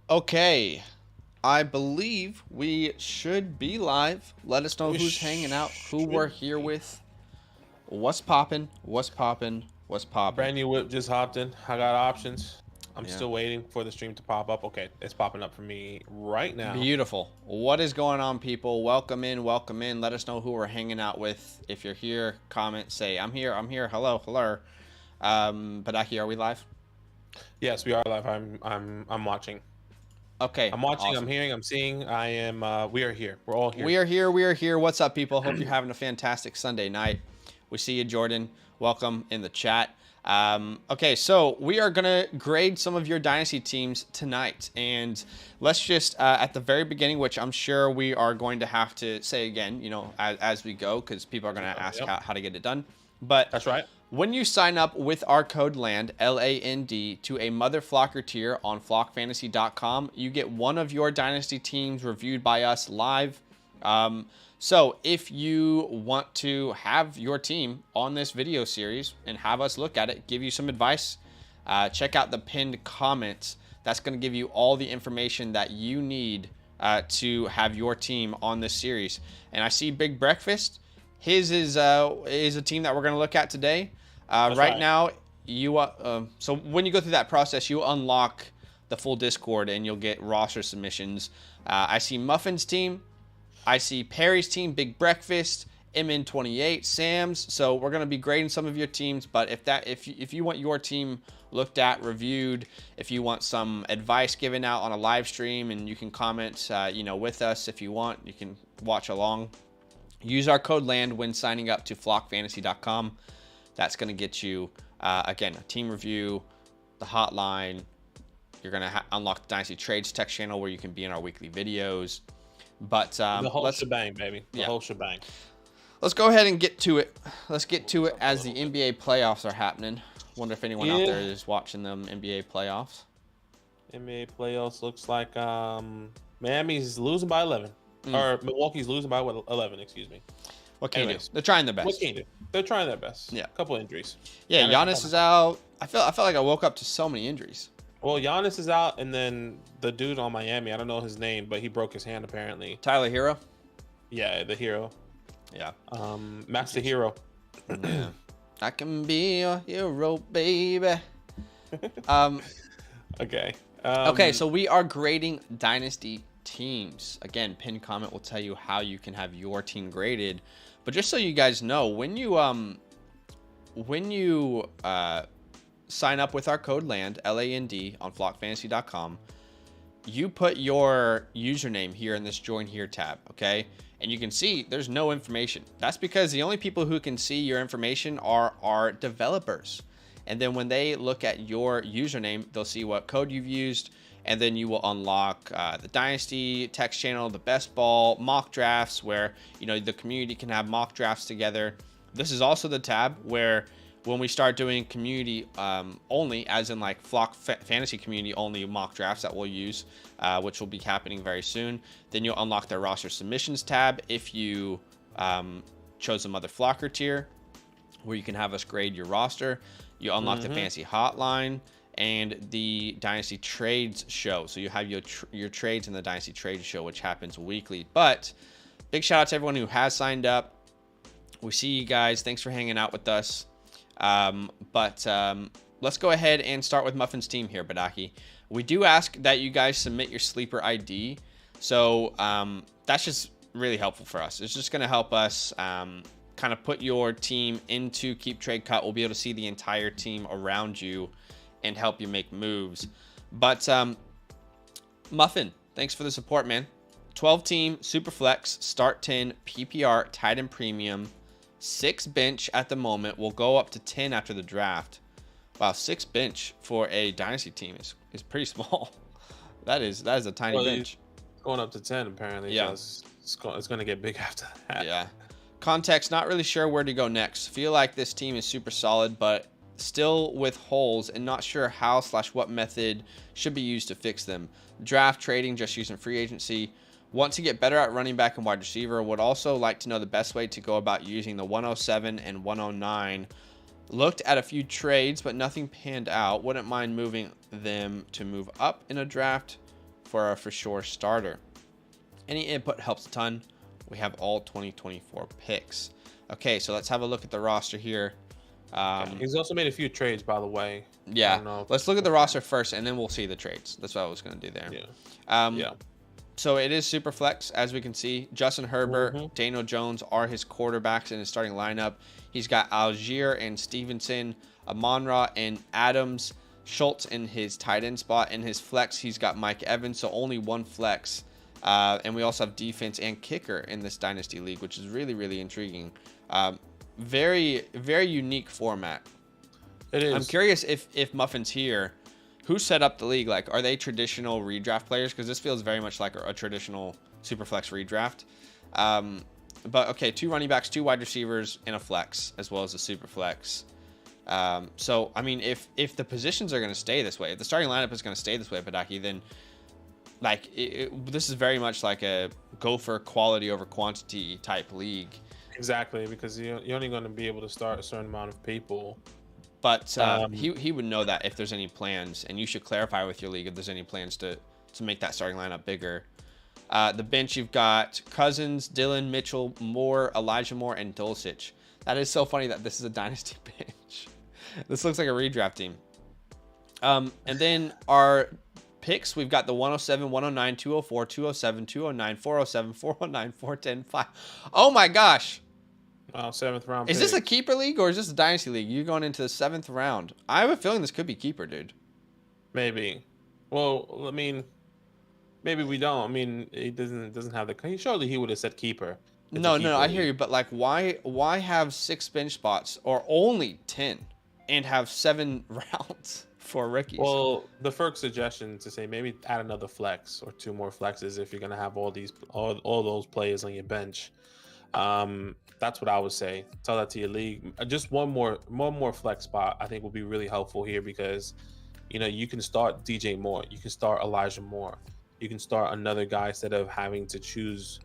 Okay, I believe we should be live. Let us know who's hanging out, who we're here with. What's poppin'? What's poppin'? What's poppin'? Brand new whip just hopped in. I got options. I'm Yeah. still waiting for the stream to pop up. Okay, it's popping up for me right now. Beautiful. What is going on, people? Welcome in, welcome in. Let us know who we're hanging out with. If you're here, comment, say, I'm here, I'm here. Hello, hello. Badake, are we live? Yes, we are live. I'm watching. Okay. I'm watching, awesome. I'm hearing, I'm seeing. I am we are here. We're all here. We are here, we are here. What's up, people? Hope you're having a fantastic Sunday night. We see you, Jordan. Welcome in the chat. Okay, so we are going to grade some of your Dynasty teams tonight. And let's just, at the very beginning, which I'm sure we are going to have to say again, you know, as we go, because people are going to ask how to get it done. But that's right. When you sign up with our code LAND, L-A-N-D, to a Mother Flocker tier on flockfantasy.com, you get one of your Dynasty teams reviewed by us live. So if you want to have your team on this video series and have us look at it, give you some advice, check out the pinned comments. That's going to give you all the information that you need to have your team on this series. And I see Big Breakfast. His is a team that we're going to look at today. Right now, you so when you go through that process, you unlock the full Discord and you'll get roster submissions. I see Muffins Team. I see Perry's team, Big Breakfast, MN28, Sam's. So we're going to be grading some of your teams. But if you want your team looked at, reviewed, if you want some advice given out on a live stream, and you can comment, with us if you want, you can watch along. Use our code LAND when signing up to flockfantasy.com. That's going to get you, again, a team review, the hotline. You're going to unlock the Dynasty Trades text channel where you can be in our weekly videos. But the whole shebang, baby. The whole shebang. Let's go ahead and get to it. Let's get to it as the NBA playoffs are happening. Wonder if anyone out there is watching them NBA playoffs. NBA playoffs looks like Miami's losing by 11. Or Milwaukee's losing by 11, excuse me. What can you do? They're trying their best. What can you do? They're trying their best. Yeah. A couple injuries. Yeah, Giannis is out. I felt like I woke up to so many injuries. Well, Giannis is out, and then the dude on Miami, I don't know his name, but he broke his hand apparently. Tyler Hero? Yeah, the hero. Yeah. Max the hero. Yeah. I can be your hero, baby. Okay. Okay, so we are grading Dynasty teams. Again, pinned comment will tell you how you can have your team graded. But just so you guys know, when you sign up with our code LAND, L-A-N-D, on flockfantasy.com, you put your username here in this Join Here tab, okay? And you can see there's no information. That's because the only people who can see your information are our developers. And then when they look at your username, they'll see what code you've used, and then you will unlock the Dynasty text channel, the best ball, mock drafts, where the community can have mock drafts together. This is also the tab where when we start doing community only, as in like Flock Fantasy community only mock drafts that we'll use, which will be happening very soon, then you'll unlock the roster submissions tab if you chose a Mother Flocker tier, where you can have us grade your roster. You unlock the fantasy hotline and the Dynasty Trades show. So you have your trades in the Dynasty Trades show, which happens weekly. But big shout out to everyone who has signed up. We see you guys. Thanks for hanging out with us. Let's go ahead and start with Muffins Team here, Badake. We do ask that you guys submit your sleeper ID. So that's just really helpful for us. It's just going to help us kind of put your team into Keep Trade Cut. We'll be able to see the entire team around you and help you make moves. But Muffin, thanks for the support, man. 12 team, super flex, start 10, PPR, tight end premium, 6 bench at the moment. We'll go up to 10 after the draft. Wow, 6 bench for a Dynasty team is pretty small. That is a tiny bench. Going up to 10 apparently. Yeah. So it's going to get big after that. Yeah. Context, not really sure where to go next. Feel like this team is super solid, but still with holes and not sure how/what method should be used to fix them. Draft, trading, just using free agency. Want to get better at running back and wide receiver. Would also like to know the best way to go about using the 107 and 109. Looked at a few trades, but nothing panned out. Wouldn't mind moving them to move up in a draft. for a for sure starter. Any input helps a ton. We have all 2024 picks. Okay, so let's have a look at the roster here. He's also made a few trades, by the way. Yeah, let's look at the roster first, and then we'll see the trades. That's what I was going to do there. Yeah. So it is super flex, as we can see. Justin Herbert, Daniel Jones are his quarterbacks in his starting lineup. He's got Algier and Stevenson, Amon-Ra and Adams, Schultz in his tight end spot. In his flex, he's got Mike Evans, so only one flex. And we also have defense and kicker in this Dynasty League, which is really, really intriguing. Very, very unique format. It is. I'm curious if Muffins here, who set up the league? Like, are they traditional redraft players? Because this feels very much like a traditional Superflex redraft. But okay, 2 running backs, 2 wide receivers, and a flex, as well as a Superflex. So, I mean, if the positions are going to stay this way, if the starting lineup is going to stay this way, Badake, then like this is very much like a go for quality over quantity type league. Exactly, because you're only going to be able to start a certain amount of people. But he would know that if there's any plans, and you should clarify with your league if there's any plans to make that starting lineup bigger. The bench, you've got Cousins, Dillon, Mitchell, Moore, Elijah Moore, and Dulcich. That is so funny that this is a Dynasty bench. This looks like a redraft team. And then our picks, we've got the 107, 109, 204, 207, 209, 407, 409, 410, 5. Oh my gosh. Wow, 7th round. Is this a keeper league or is this a Dynasty league? You're going into the 7th round. I have a feeling this could be keeper, dude. Maybe. Well, I mean, maybe we don't. I mean, he doesn't have the. Surely he would have said keeper. No, I hear you, but like, why have 6 bench spots or only 10 and have 7 rounds for rookies? Well, the first suggestion to say maybe add another flex or 2 more flexes if you're gonna have all those players on your bench. That's what I would say. Tell that to your league. Just one more flex spot I think would be really helpful here, because you can start DJ Moore, you can start Elijah Moore, you can start another guy instead of having to choose.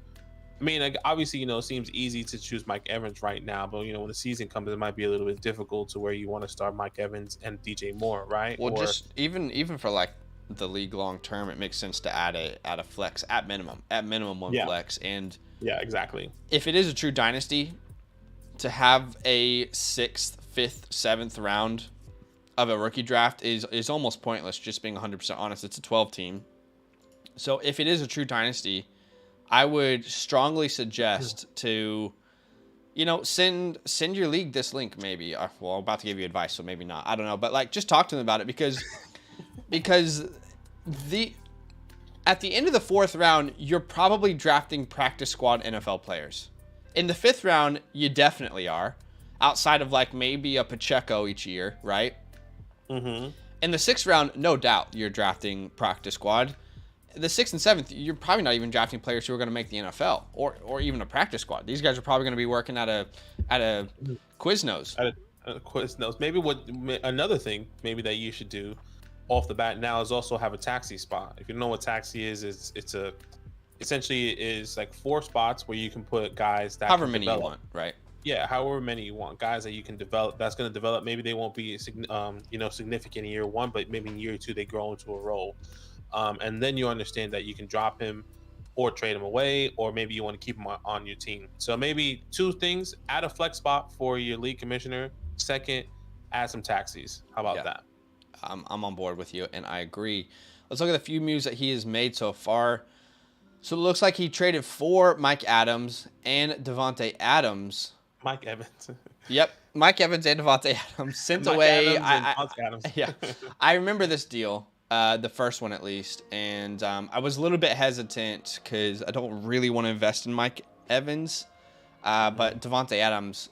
I mean, like, obviously, it seems easy to choose Mike Evans right now, but when the season comes, it might be a little bit difficult to where you want to start Mike Evans and DJ Moore, right? Well, just even for like the league long term, it makes sense to add a flex at minimum one flex. And yeah, exactly. If it is a true Dynasty, to have a 6th, 5th, 7th round of a rookie draft is almost pointless. Just being 100% honest, it's a 12 team. So if it is a true Dynasty, I would strongly suggest to, send your league this link maybe. Well, I'm about to give you advice, so maybe not. I don't know, but like just talk to them about it because at the end of the 4th round, you're probably drafting practice squad NFL players. In the 5th round, you definitely are, outside of like maybe a Pacheco each year, right? Mm-hmm. In the 6th round, no doubt you're drafting practice squad. The 6th and 7th, you're probably not even drafting players who are going to make the NFL or even a practice squad. These guys are probably going to be working at a Quiznos. At a Quiznos. Maybe another thing maybe that you should do off the bat now is also have a taxi spot. If you don't know what taxi is essentially is like 4 spots where you can put guys that however many you want, right? Yeah, however many you want, guys that you can develop. That's going to develop. Maybe they won't be significant in year 1, but maybe in year 2 they grow into a role. And then you understand that you can drop him or trade him away, or maybe you want to keep him on your team. So maybe 2 things: add a flex spot for your league commissioner. Second, add some taxis. How about that? I'm on board with you, and I agree. Let's look at the few moves that he has made so far. So it looks like he traded for Mike Adams and Devontae Adams. Mike Evans. Yep, Mike Evans and Devontae Adams sent away. Adams. Yeah, I remember this deal. The first one at least, and I was a little bit hesitant because I don't really want to invest in Mike Evans, but Devontae Adams,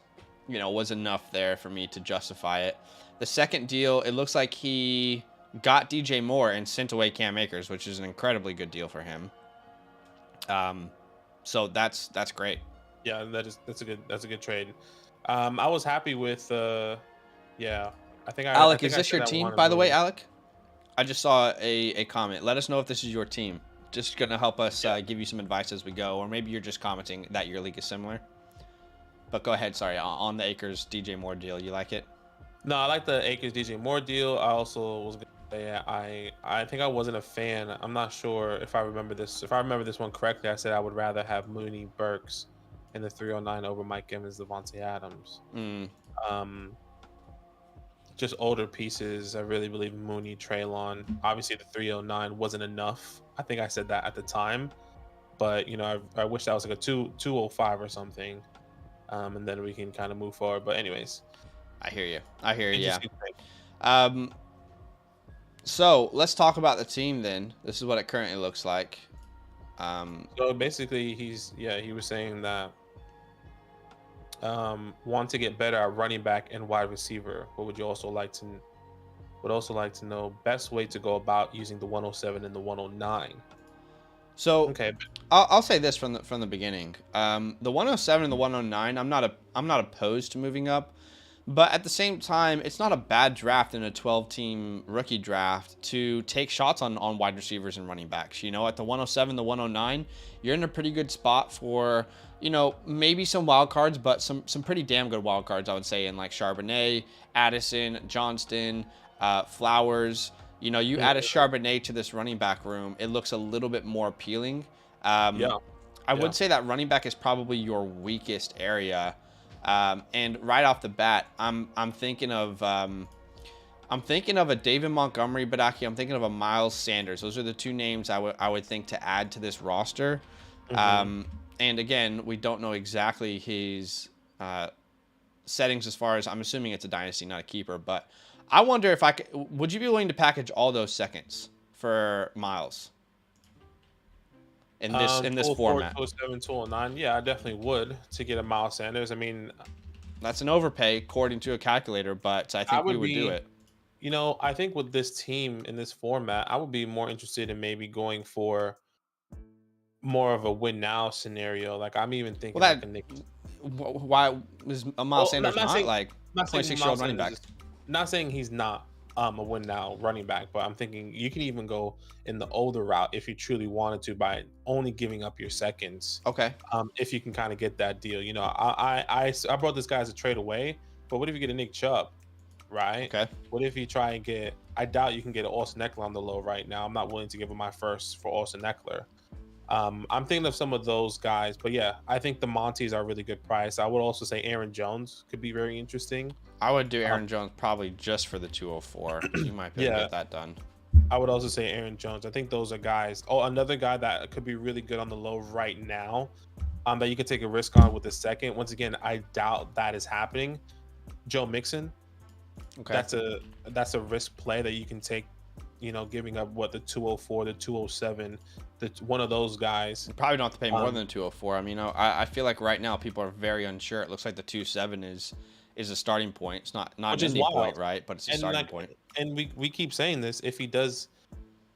was enough there for me to justify it. The second deal, it looks like he got DJ Moore and sent away Cam Akers, which is an incredibly good deal for him. So that's great. Yeah, that's a good trade. I was happy with I think Alec, is this your team, by the way, Alec? I just saw a comment. Let us know if this is your team. Just going to help us give you some advice as we go. Or maybe you're just commenting that your league is similar. But go ahead. Sorry. On the Akers DJ Moore deal. You like it? No, I like the Akers DJ Moore deal. I also was Yeah, I think I wasn't a fan. I'm not sure if I remember this. If I remember this one correctly, I said I would rather have Mooney, Burks in the 309 over Mike Evans, Devontae Adams. Mm. Um, just older pieces. I really believe Mooney, Traylon. Obviously, the 309 wasn't enough. I think I said that at the time, but I wish that was like a 205 or something. And then we can kind of move forward. But anyways, I hear you. I hear you. Yeah. interesting thing. So let's talk about the team then. This is what it currently looks like. So basically, he was saying that want to get better at running back and wide receiver. What would you also like to know best way to go about using the 107 and the 109? So Okay, I'll say this from the beginning. The 107 and the 109, I'm not opposed to moving up, but at the same time, it's not a bad draft in a 12-team rookie draft to take shots on wide receivers and running backs. At the 107, the 109, you're in a pretty good spot for, maybe some wild cards, but some pretty damn good wild cards, I would say, in like Charbonnet, Addison, Johnston, Flowers. You add a Charbonnet to this running back room, it looks a little bit more appealing. I would say that running back is probably your weakest area. And right off the bat, I'm thinking of a David Montgomery Badake. I'm thinking of a Miles Sanders. Those are the two names I would think to add to this roster. And again, we don't know exactly his settings as far as, I'm assuming it's a dynasty, not a keeper. But I wonder if would you be willing to package all those seconds for Miles in this format? 207, 209. Yeah, I definitely would to get a Miles Sanders. I mean, that's an overpay according to a calculator, but I think we would do it. I think with this team in this format, I would be more interested in maybe going for more of a win now scenario. Like I'm even thinking like a Nick. Why is a Miles Sanders not like 26-year-old running back? Not saying he's not a win now running back, but I'm thinking you can even go in the older route if you truly wanted to by only giving up your seconds. Okay. If you can kind of get that deal, I brought this guy as a trade away, but what if you get a Nick Chubb, right? Okay. What if you try and get? I doubt you can get an Austin Eckler on the low right now. I'm not willing to give him my first for Austin Eckler. I'm thinking of some of those guys, but yeah, I think the Monties are a really good price. I would also say Aaron Jones could be very interesting. I would do Aaron Jones probably just for the 204. You might be able to get that done. I would also say Aaron Jones. I think those are guys. Oh, another guy that could be really good on the low right now, that you could take a risk on with the second. Once again, I doubt that is happening. Joe Mixon. Okay. That's a risk play that you can take. Giving up the 204, the 207, one of those guys. You probably don't have to pay more than the 204. I mean, I feel like right now people are very unsure. It looks like the 27 is a starting point. It's not an ending point, right? But it's a starting point. And we keep saying this. If the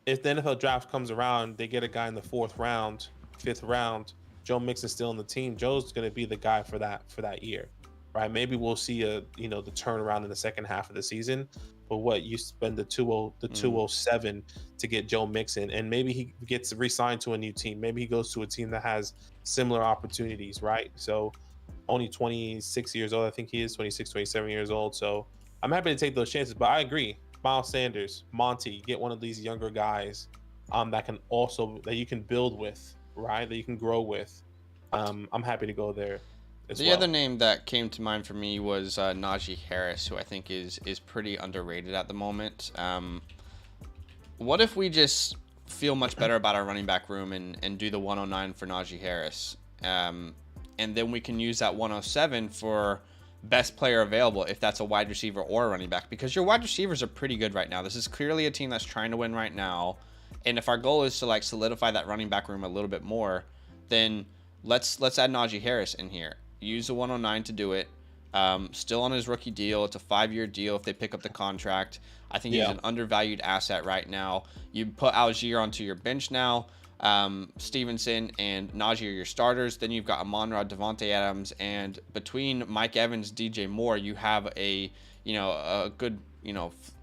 NFL draft comes around, they get a guy in the 4th round, 5th round. Joe Mixon's still on the team. Joe's going to be the guy for that year, right? Maybe we'll see the turnaround in the second half of the season. But you spend the 207 to get Joe Mixon, and maybe he gets re-signed to a new team. Maybe he goes to a team that has similar opportunities, right? So only 26 years old, I think he is 26, 27 years old. So I'm happy to take those chances. But I agree, Miles Sanders, Monty, get one of these younger guys that you can build with, right? That you can grow with. I'm happy to go there. The other name that came to mind for me was Najee Harris, who I think is pretty underrated at the moment. What if we just feel much better about our running back room and do the 109 for Najee Harris? And then we can use that 107 for best player available if that's a wide receiver or a running back, because your wide receivers are pretty good right now. This is clearly a team that's trying to win right now. And if our goal is to like solidify that running back room a little bit more, then let's add Najee Harris in here. Use the 109 to do it. Still on his rookie deal. It's a 5-year deal if they pick up the contract. I think he's an undervalued asset right now. You put Algier onto your bench now. Stevenson and Najee are your starters. Then you've got Amon-Ra, Devontae Adams, and between Mike Evans, DJ Moore, you have a good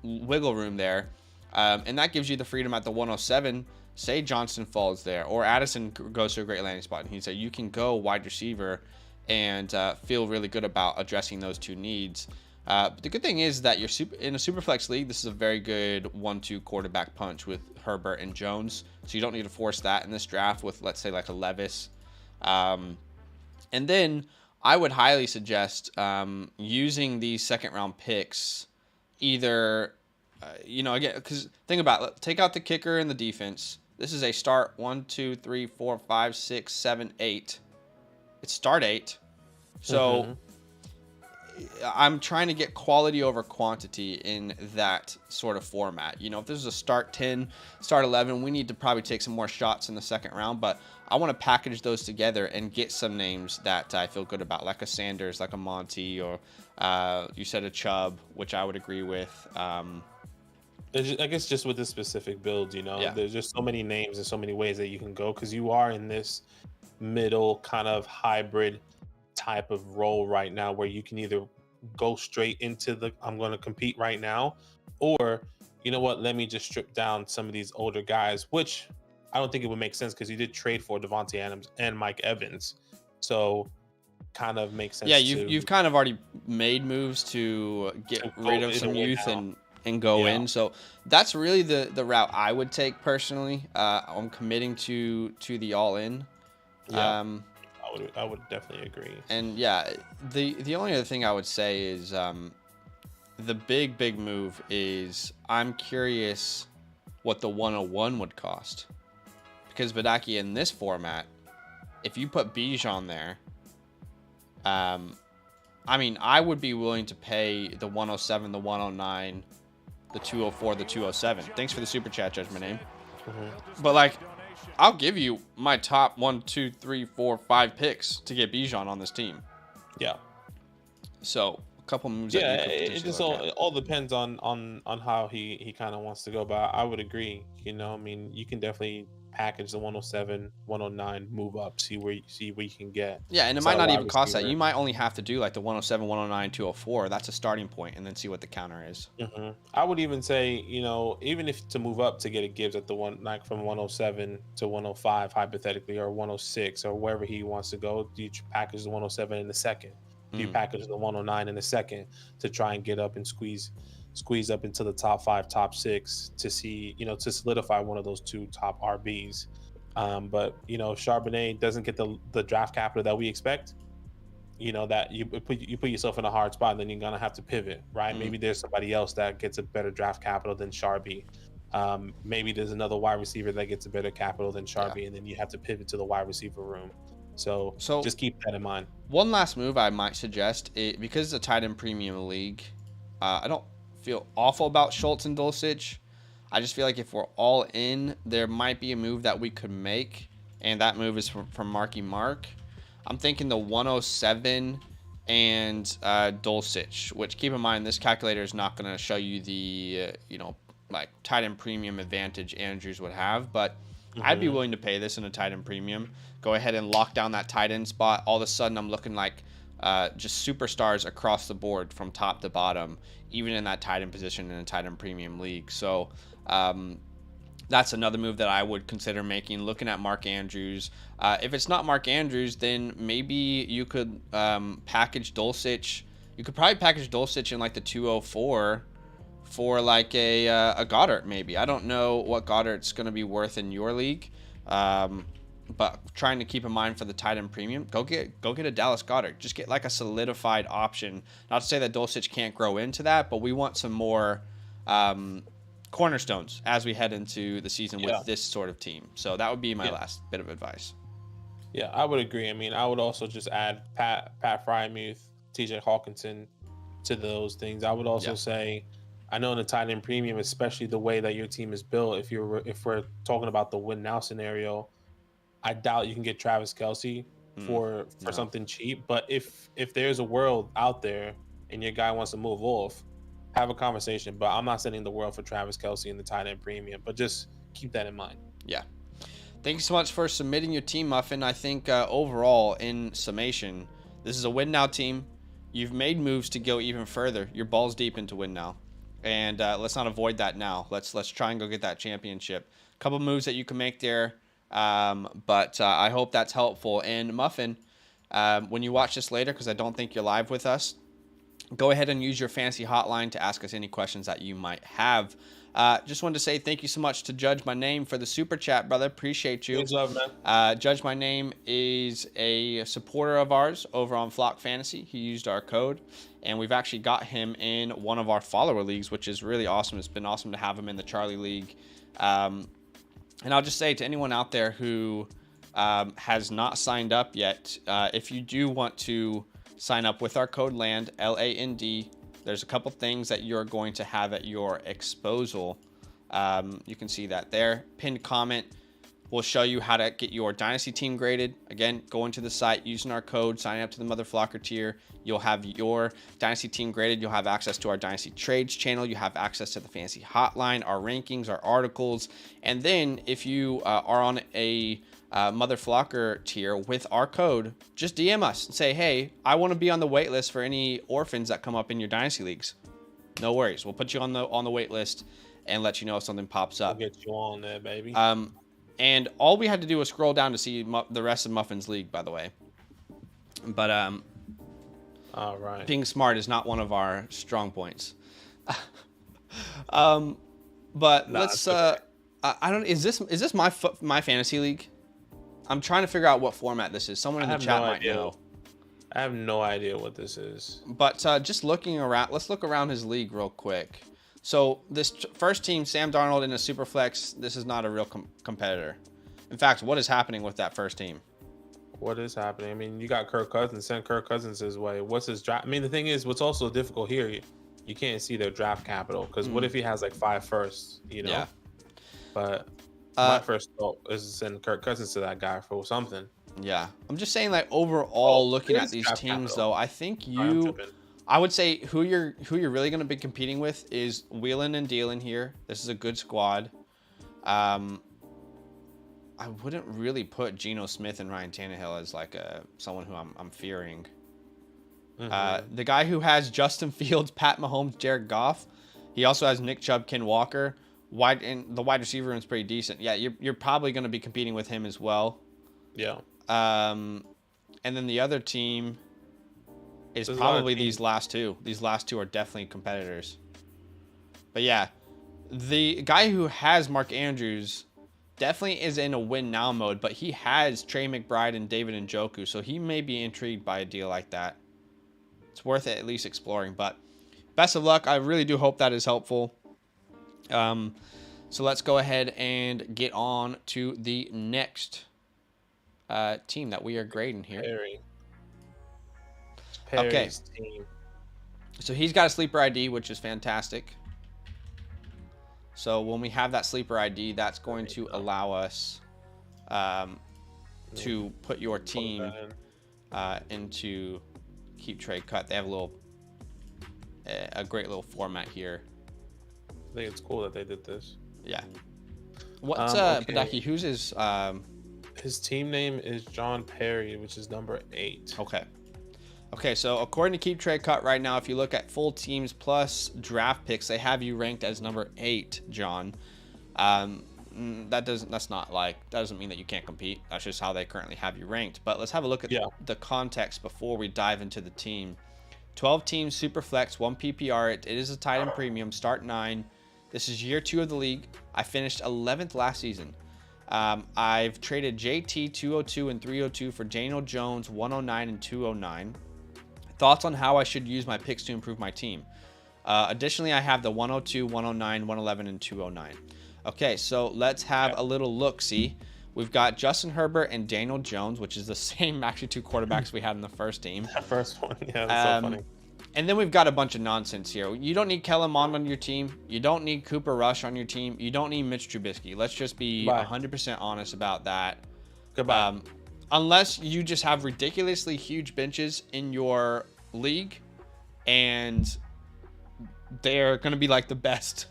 wiggle room there, and that gives you the freedom at the 107. Say Johnston falls there, or Addison goes to a great landing spot, and he said you can go wide receiver and feel really good about addressing those two needs. But the good thing is that in a Superflex league, this is a very good 1-2 quarterback punch with Herbert and Jones. So you don't need to force that in this draft with, let's say, like a Levis. And then I would highly suggest using these second-round picks either, again, because think about it. Take out the kicker and the defense. This is a start 1, 2, 3, 4, 5, 6, 7, 8. It's start 8. So I'm trying to get quality over quantity in that sort of format. If this is a start 10, start 11, we need to probably take some more shots in the second round, but I want to package those together and get some names that I feel good about, like a Sanders, like a Monty, or you said a Chubb, which I would agree with. I guess just with this specific build, there's just so many names and so many ways that you can go, because you are in this middle kind of hybrid type of role right now where you can either go straight into the I'm going to compete right now, or let me just strip down some of these older guys, which I don't think it would make sense because you did trade for Devontae Adams and Mike Evans, so kind of makes sense. Yeah, you've kind of already made moves to get rid of some youth and go in, so that's really the route I would take personally. I'm committing to the all in. I would definitely agree. And the only other thing I would say is the big move is I'm curious what the 101 would cost, because Badake in this format, if you put Bijan there, I would be willing to pay the 107, the 109, the 204, the 207. Thanks for the super chat, Judgment Name. But I'll give you my top 1, 2, 3, 4, 5 picks to get Bijan on this team. Yeah. So a couple moves. Yeah, it just all depends on how he kind of wants to go. But I would agree. You can definitely package the 107, 109, move up, see where you can get. Yeah, and it might not even cost that. You might only have to do like the 107, 109, 204. That's a starting point, and then see what the counter is. I would even say, even if to move up to get a Gibbs at the one, like from 107 to 105 hypothetically, or 106 or wherever he wants to go, you package the 107 in the second. You package the 109 in the second to try and get up and squeeze up into the top 5, top 6 to see, to solidify one of those 2 top RBs. But Charbonnet doesn't get the draft capital that we expect. That you put yourself in a hard spot, and then you're gonna have to pivot, right? Maybe there's somebody else that gets a better draft capital than Charby. Maybe there's another wide receiver that gets a better capital than Charby, and then you have to pivot to the wide receiver room. So just keep that in mind. One last move I might suggest, because it's a tight end premium league, I don't feel awful about Schultz and Dulcich. I just feel like if we're all in, there might be a move that we could make, and that move is from Marky Mark. I'm thinking the 107 and Dulcich, which, keep in mind, this calculator is not going to show you the tight end premium advantage Andrews would have, but I'd be willing to pay this in a tight end premium. Go ahead and lock down that tight end spot. All of a sudden, I'm looking like just superstars across the board from top to bottom, even in that tight end position in a tight end premium league. So that's another move that I would consider making, looking at Mark Andrews. If it's not Mark Andrews, then maybe you could package Dulcich. You could probably package Dulcich in like the 204 for like a Goddard maybe. I don't know what Goddard's going to be worth in your league, but trying to keep in mind for the tight end premium, go get a Dallas Goddard. Just get like a solidified option. Not to say that Dulcich can't grow into that, but we want some more cornerstones as we head into the season with this sort of team. So that would be my last bit of advice. Yeah, I would agree. I would also just add Pat Frymuth, TJ Hawkinson to those things. I would also say, I know in the tight end premium, especially the way that your team is built, if we're talking about the win now scenario, I doubt you can get Travis Kelce for something cheap. But if there's a world out there and your guy wants to move off, have a conversation. But I'm not sending the world for Travis Kelce in the tight end premium. But just keep that in mind. Yeah. Thank you so much for submitting your team, Muffin. I think overall, in summation, this is a win now team. You've made moves to go even further. You're balls deep into win now. And let's not avoid that now. Let's try and go get that championship. A couple moves that you can make there. But I hope that's helpful. And Muffin, when you watch this later, because I don't think you're live with us, go ahead and use your fantasy hotline to ask us any questions that you might have. Just wanted to say thank you so much to Judge My Name for the super chat, brother. Appreciate you. Good love, man. Judge My Name is a supporter of ours over on Flock Fantasy. He used our code, and we've actually got him in one of our follower leagues, which is really awesome. It's been awesome to have him in the Charlie League. And I'll just say to anyone out there who has not signed up yet, if you do want to sign up with our code LAND, LAND, there's a couple things that you're going to have at your disposal. You can see that there. Pinned comment will show you how to get your Dynasty team graded. Again, go into the site using our code, signing up to the Mother Flocker tier. You'll have your Dynasty team graded. You'll have access to our Dynasty Trades channel. You have access to the Fantasy Hotline, our rankings, our articles. And then if you are on a Mother Flocker tier with our code, just DM us and say, hey, I want to be on the wait list for any orphans that come up in your Dynasty leagues. No worries. We'll put you on the wait list and let you know if something pops up. We'll get you on there, baby. And all we had to do was scroll down to see the rest of Muffins League, by the way. But all right. Being smart is not one of our strong points. But let's I don't, is this my fantasy league? I'm trying to figure out what format this is. Someone in the chat might know. I have no idea what this is. But just looking around, let's look around his league real quick. So this first team, Sam Darnold in a super flex, this is not a real competitor. In fact, what is happening with that first team? What is happening? I mean, you got Kirk Cousins. Send Kirk Cousins his way. What's his draft? I mean, the thing is, what's also difficult here, you can't see their draft capital, because what if he has like 5 firsts, you know? Yeah. But my first thought is to send Kirk Cousins to that guy for something. Yeah. I'm just saying, like, overall, looking at these teams, though, I think I would say who you're really going to be competing with is wheeling and dealing here. This is a good squad. I wouldn't really put Geno Smith and Ryan Tannehill as like someone who I'm fearing. The guy who has Justin Fields, Pat Mahomes, Jared Goff. He also has Nick Chubb, Ken Walker. And the wide receiver room is pretty decent. Yeah, you're probably going to be competing with him as well. Yeah. And then the other team is probably these last two. These last two are definitely competitors. But yeah, the guy who has Mark Andrews definitely is in a win now mode, but he has Trey McBride and David Njoku, so he may be intrigued by a deal like that. It's worth it at least exploring, but best of luck. I really do hope that is helpful. So let's go ahead and get on to the next team that we are grading here. Perry's team. So he's got a sleeper ID, which is fantastic. So when we have that sleeper ID, that's going to allow us to put your team into keep trade cut. They have a great little format here. I think it's cool that they did this. Yeah. What's Badake? Who's his? His team name is John Perry, which is number 8. Okay, so according to Keep Trade Cut right now, if you look at full teams plus draft picks, they have you ranked as number 8, John. That doesn't mean that you can't compete. That's just how they currently have you ranked. But let's have a look at the context before we dive into the team. 12 teams, super flex, 1 PPR. It is a tight end premium, start 9. This is year 2 of the league. I finished 11th last season. I've traded JT 202 and 302 for Daniel Jones 109 and 209. Thoughts on how I should use my picks to improve my team. Additionally, I have the 102, 109, 111, and 209. Okay, so let's have a little look. See, we've got Justin Herbert and Daniel Jones, which is the same actually 2 quarterbacks we had in the first team. That first one, yeah, that's so funny. And then we've got a bunch of nonsense here. You don't need Kellen Mond on your team. You don't need Cooper Rush on your team. You don't need Mitch Trubisky. Let's just be 100% honest about that. Goodbye. Unless you just have ridiculously huge benches in your league and they're going to be like the best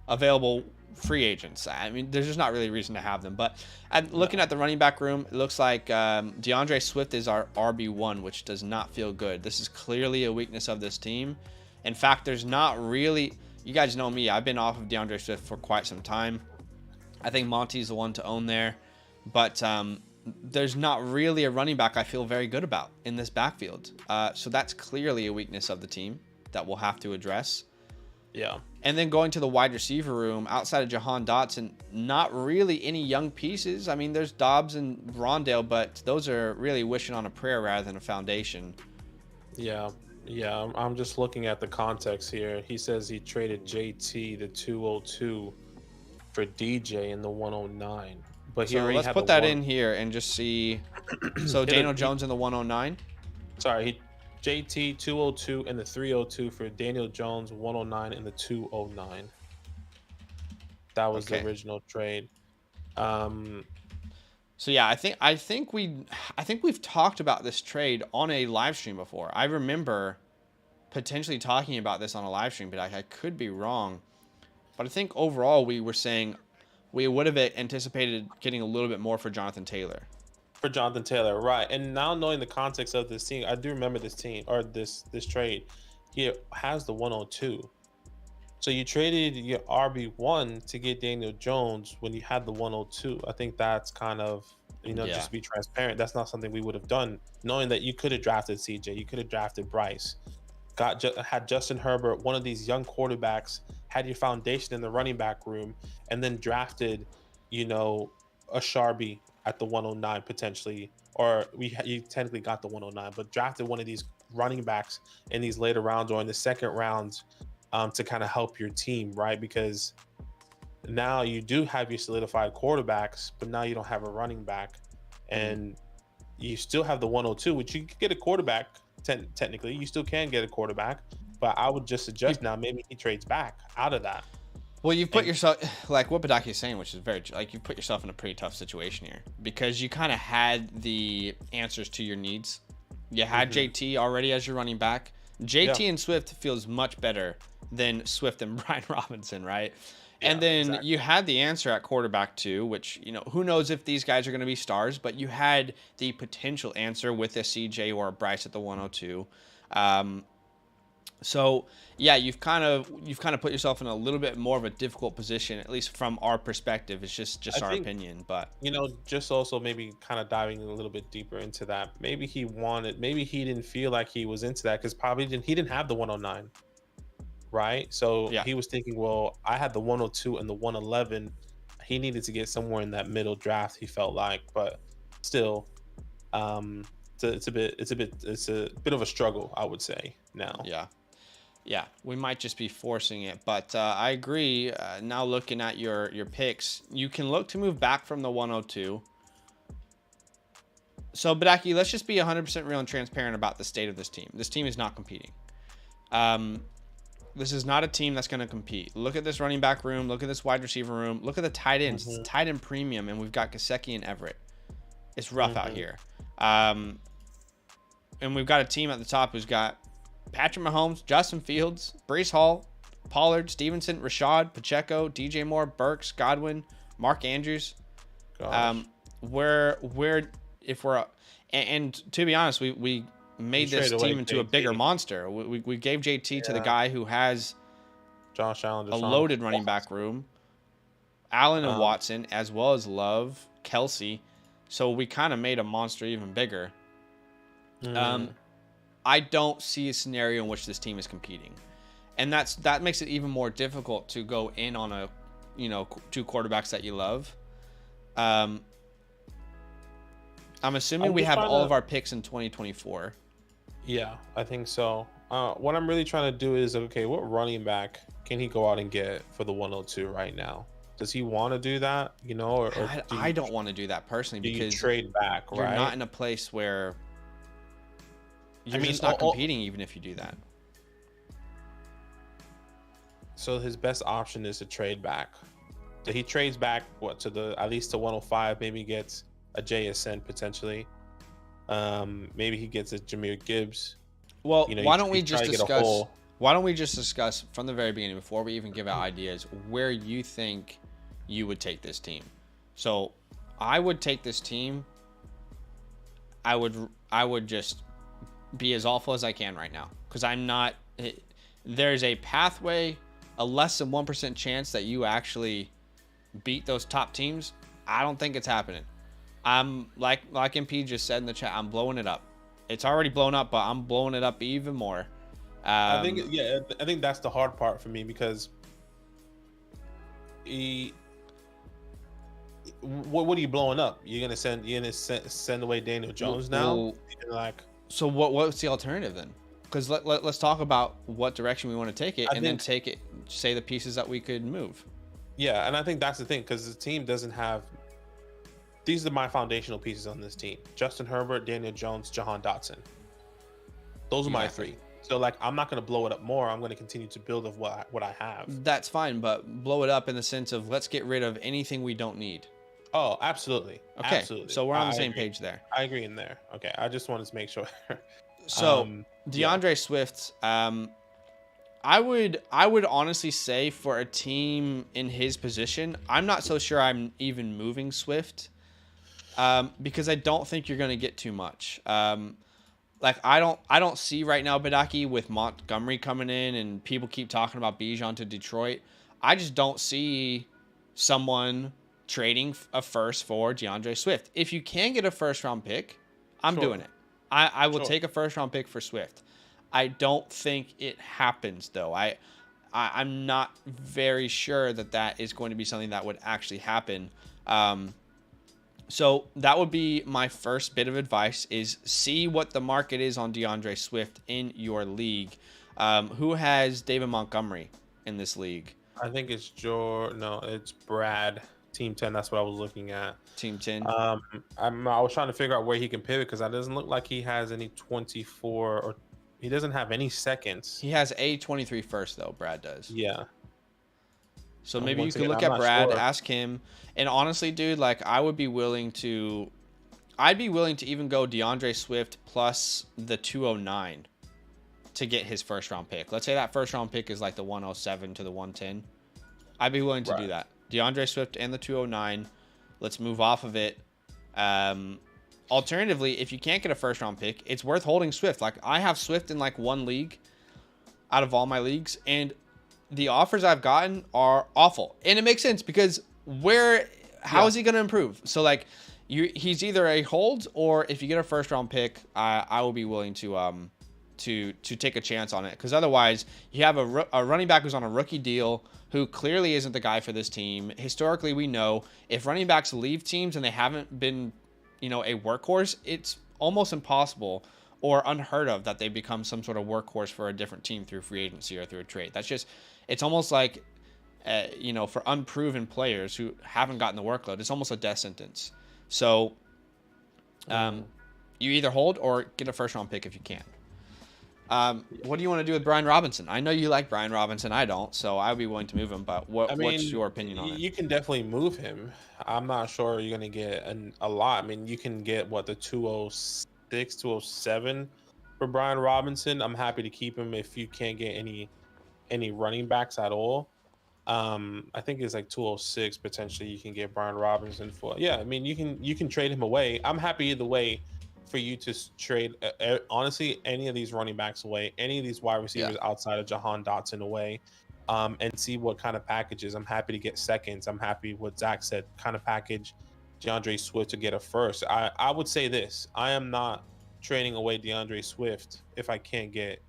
available free agents. I mean, there's just not really a reason to have them. But looking at the running back room, it looks like DeAndre Swift is our RB1, which does not feel good. This is clearly a weakness of this team. In fact, there's not really... You guys know me. I've been off of DeAndre Swift for quite some time. I think Monty's the one to own there. But there's not really a running back I feel very good about in this backfield. So that's clearly a weakness of the team that we'll have to address. Yeah. And then going to the wide receiver room, outside of Jahan Dotson, not really any young pieces. I mean, there's Dobbs and Rondale, but those are really wishing on a prayer rather than a foundation. Yeah. Yeah. I'm just looking at the context here. He says he traded JT, the 202, for DJ in the 109. But So let's put that in here and just see. So Daniel Jones in the 109. Sorry, JT 202 and the 302 for Daniel Jones 109 and the 209. That was the original trade. So yeah, I think we've talked about this trade on a live stream before. I remember potentially talking about this on a live stream, but I could be wrong. But I think overall we were saying we would have anticipated getting a little bit more for Jonathan Taylor. For Jonathan Taylor, right. And now knowing the context of this team, I do remember this team, or this trade. He has the 102. So you traded your RB1 to get Daniel Jones when you had the 102. I think that's kind of, just to be transparent, that's not something we would have done, knowing that you could have drafted CJ, you could have drafted Bryce, had Justin Herbert, one of these young quarterbacks, had your foundation in the running back room, and then drafted, a Sharby at the 109 potentially, or you technically got the 109, but drafted one of these running backs in these later rounds or in the second rounds to kind of help your team, right? Because now you do have your solidified quarterbacks, but now you don't have a running back, and you still have the 102, which you could get a quarterback. Technically, you still can get a quarterback, but I would just suggest now maybe he trades back out of that. Well, you've put yourself, like what Badake is saying, which is you've put yourself in a pretty tough situation here because you kind of had the answers to your needs. You had JT already as your running back. JT and Swift feels much better than Swift and Brian Robinson, right? Yeah, and then you had the answer at quarterback too, which, who knows if these guys are going to be stars, but you had the potential answer with a CJ or a Bryce at the 102. So yeah, you've kind of put yourself in a little bit more of a difficult position, at least from our perspective. It's just our opinion, but just also maybe kind of diving a little bit deeper into that. Maybe he didn't feel like he was into that because he didn't have the 109, right? So he was thinking, well, I had the 102 and the 111. He needed to get somewhere in that middle draft. He felt like, but still, it's a bit of a struggle, I would say now. Yeah, we might just be forcing it, but I agree. Now looking at your picks, you can look to move back from the 102. So, Badake, let's just be 100% real and transparent about the state of this team. This team is not competing. This is not a team that's going to compete. Look at this running back room. Look at this wide receiver room. Look at the tight ends. It's tight end premium, and we've got Gesicki and Everett. It's rough out here. And we've got a team at the top who's got Patrick Mahomes, Justin Fields, Breece Hall, Pollard, Stevenson, Rashad, Pacheco, DJ Moore, Burks, Godwin, Mark Andrews. And to be honest, we made this team into a bigger monster. We gave JT to the guy who has Josh Allen, a loaded running back room, Allen and Watson, as well as Love, Kelsey. So we kind of made a monster even bigger. I don't see a scenario in which this team is competing, and that makes it even more difficult to go in on two quarterbacks that you love. I'm assuming we have all of our picks in 2024. Yeah, I think so. What I'm really trying to do is, what running back can he go out and get for the 102 right now? Does he want to do that? I don't want to do that personally because you trade back, you're right? not in a place where you're just not competing even if you do that. So his best option is to trade back. So he trades back at least to 105, maybe gets a JSN potentially. Maybe he gets a Jahmyr Gibbs. Well, why don't we just discuss from the very beginning, before we even give out ideas, where you think you would take this team? So I would take this team. I would just be as awful as I can right now because I'm not. There's a pathway, a less than 1% chance that you actually beat those top teams. I don't think it's happening. I'm like MP just said in the chat, I'm blowing it up. It's already blown up, but I'm blowing it up even more. I think that's the hard part for me because what are you blowing up? You're gonna send away Daniel Jones now? Like, so what's the alternative then? Because let's talk about what direction we want to take it, then take it, say the pieces that we could move. Yeah, and I think that's the thing, because the team doesn't have. These are my foundational pieces on this team: Justin Herbert, Daniel Jones, Jahan Dotson. Those are my three. So like, I'm not going to blow it up more. I'm going to continue to build of what I have. That's fine, but blow it up in the sense of let's get rid of anything we don't need. Oh, absolutely. Okay, absolutely. So we're on the same page there. I agree in there. Okay, I just wanted to make sure. So DeAndre Swift, I would honestly say for a team in his position, I'm not so sure I'm even moving Swift, because I don't think you're going to get too much. Like I don't see right now Badake with Montgomery coming in and people keep talking about Bijan to Detroit. I just don't see someone trading a first for DeAndre Swift. If you can get a first round pick, I'm doing it. I will take a first round pick for Swift. I don't think it happens though. I'm not very sure that is going to be something that would actually happen. So that would be my first bit of advice: is see what the market is on DeAndre Swift in your league. Who has David Montgomery in this league? I think it's it's Brad. Team 10. That's what I was looking at. Team 10. I was trying to figure out where he can pivot because it doesn't look like he has any 24 or he doesn't have any seconds. He has a 23 first though. Brad does. Yeah. So maybe you could look at Brad, ask him. And honestly, dude, like I'd be willing to even go DeAndre Swift plus the 209 to get his first round pick. Let's say that first round pick is like the 107 to the 110. I'd be willing to do that. DeAndre Swift and the 209. Let's move off of it. Alternatively, if you can't get a first round pick, it's worth holding Swift. Like I have Swift in like one league out of all my leagues, and the offers I've gotten are awful. And it makes sense because how is he going to improve? So like he's either a hold, or if you get a first round pick, I will be willing to take a chance on it. Because otherwise you have a running back who's on a rookie deal who clearly isn't the guy for this team. Historically, we know if running backs leave teams and they haven't been, a workhorse, it's almost impossible or unheard of that they become some sort of workhorse for a different team through free agency or through a trade. It's almost like, for unproven players who haven't gotten the workload, it's almost a death sentence. So you either hold or get a first round pick if you can. What do you want to do with Brian Robinson? I know you like Brian Robinson. I don't, so I'd be willing to move him. But what's your opinion on it? You can definitely move him. I'm not sure you're going to get a lot. I mean, you can get, the 206, 207 for Brian Robinson. I'm happy to keep him if you can't get any running backs at all. I think it's like 206 potentially you can get Brian Robinson for. Yeah, I mean, you can trade him away. I'm happy either way for you to trade honestly any of these running backs away, any of these wide receivers outside of Jahan Dotson away, and see what kind of packages. I'm happy to get seconds. I'm happy what Zach said, kind of package DeAndre Swift to get a first. I would say this: I am not trading away DeAndre Swift if I can't get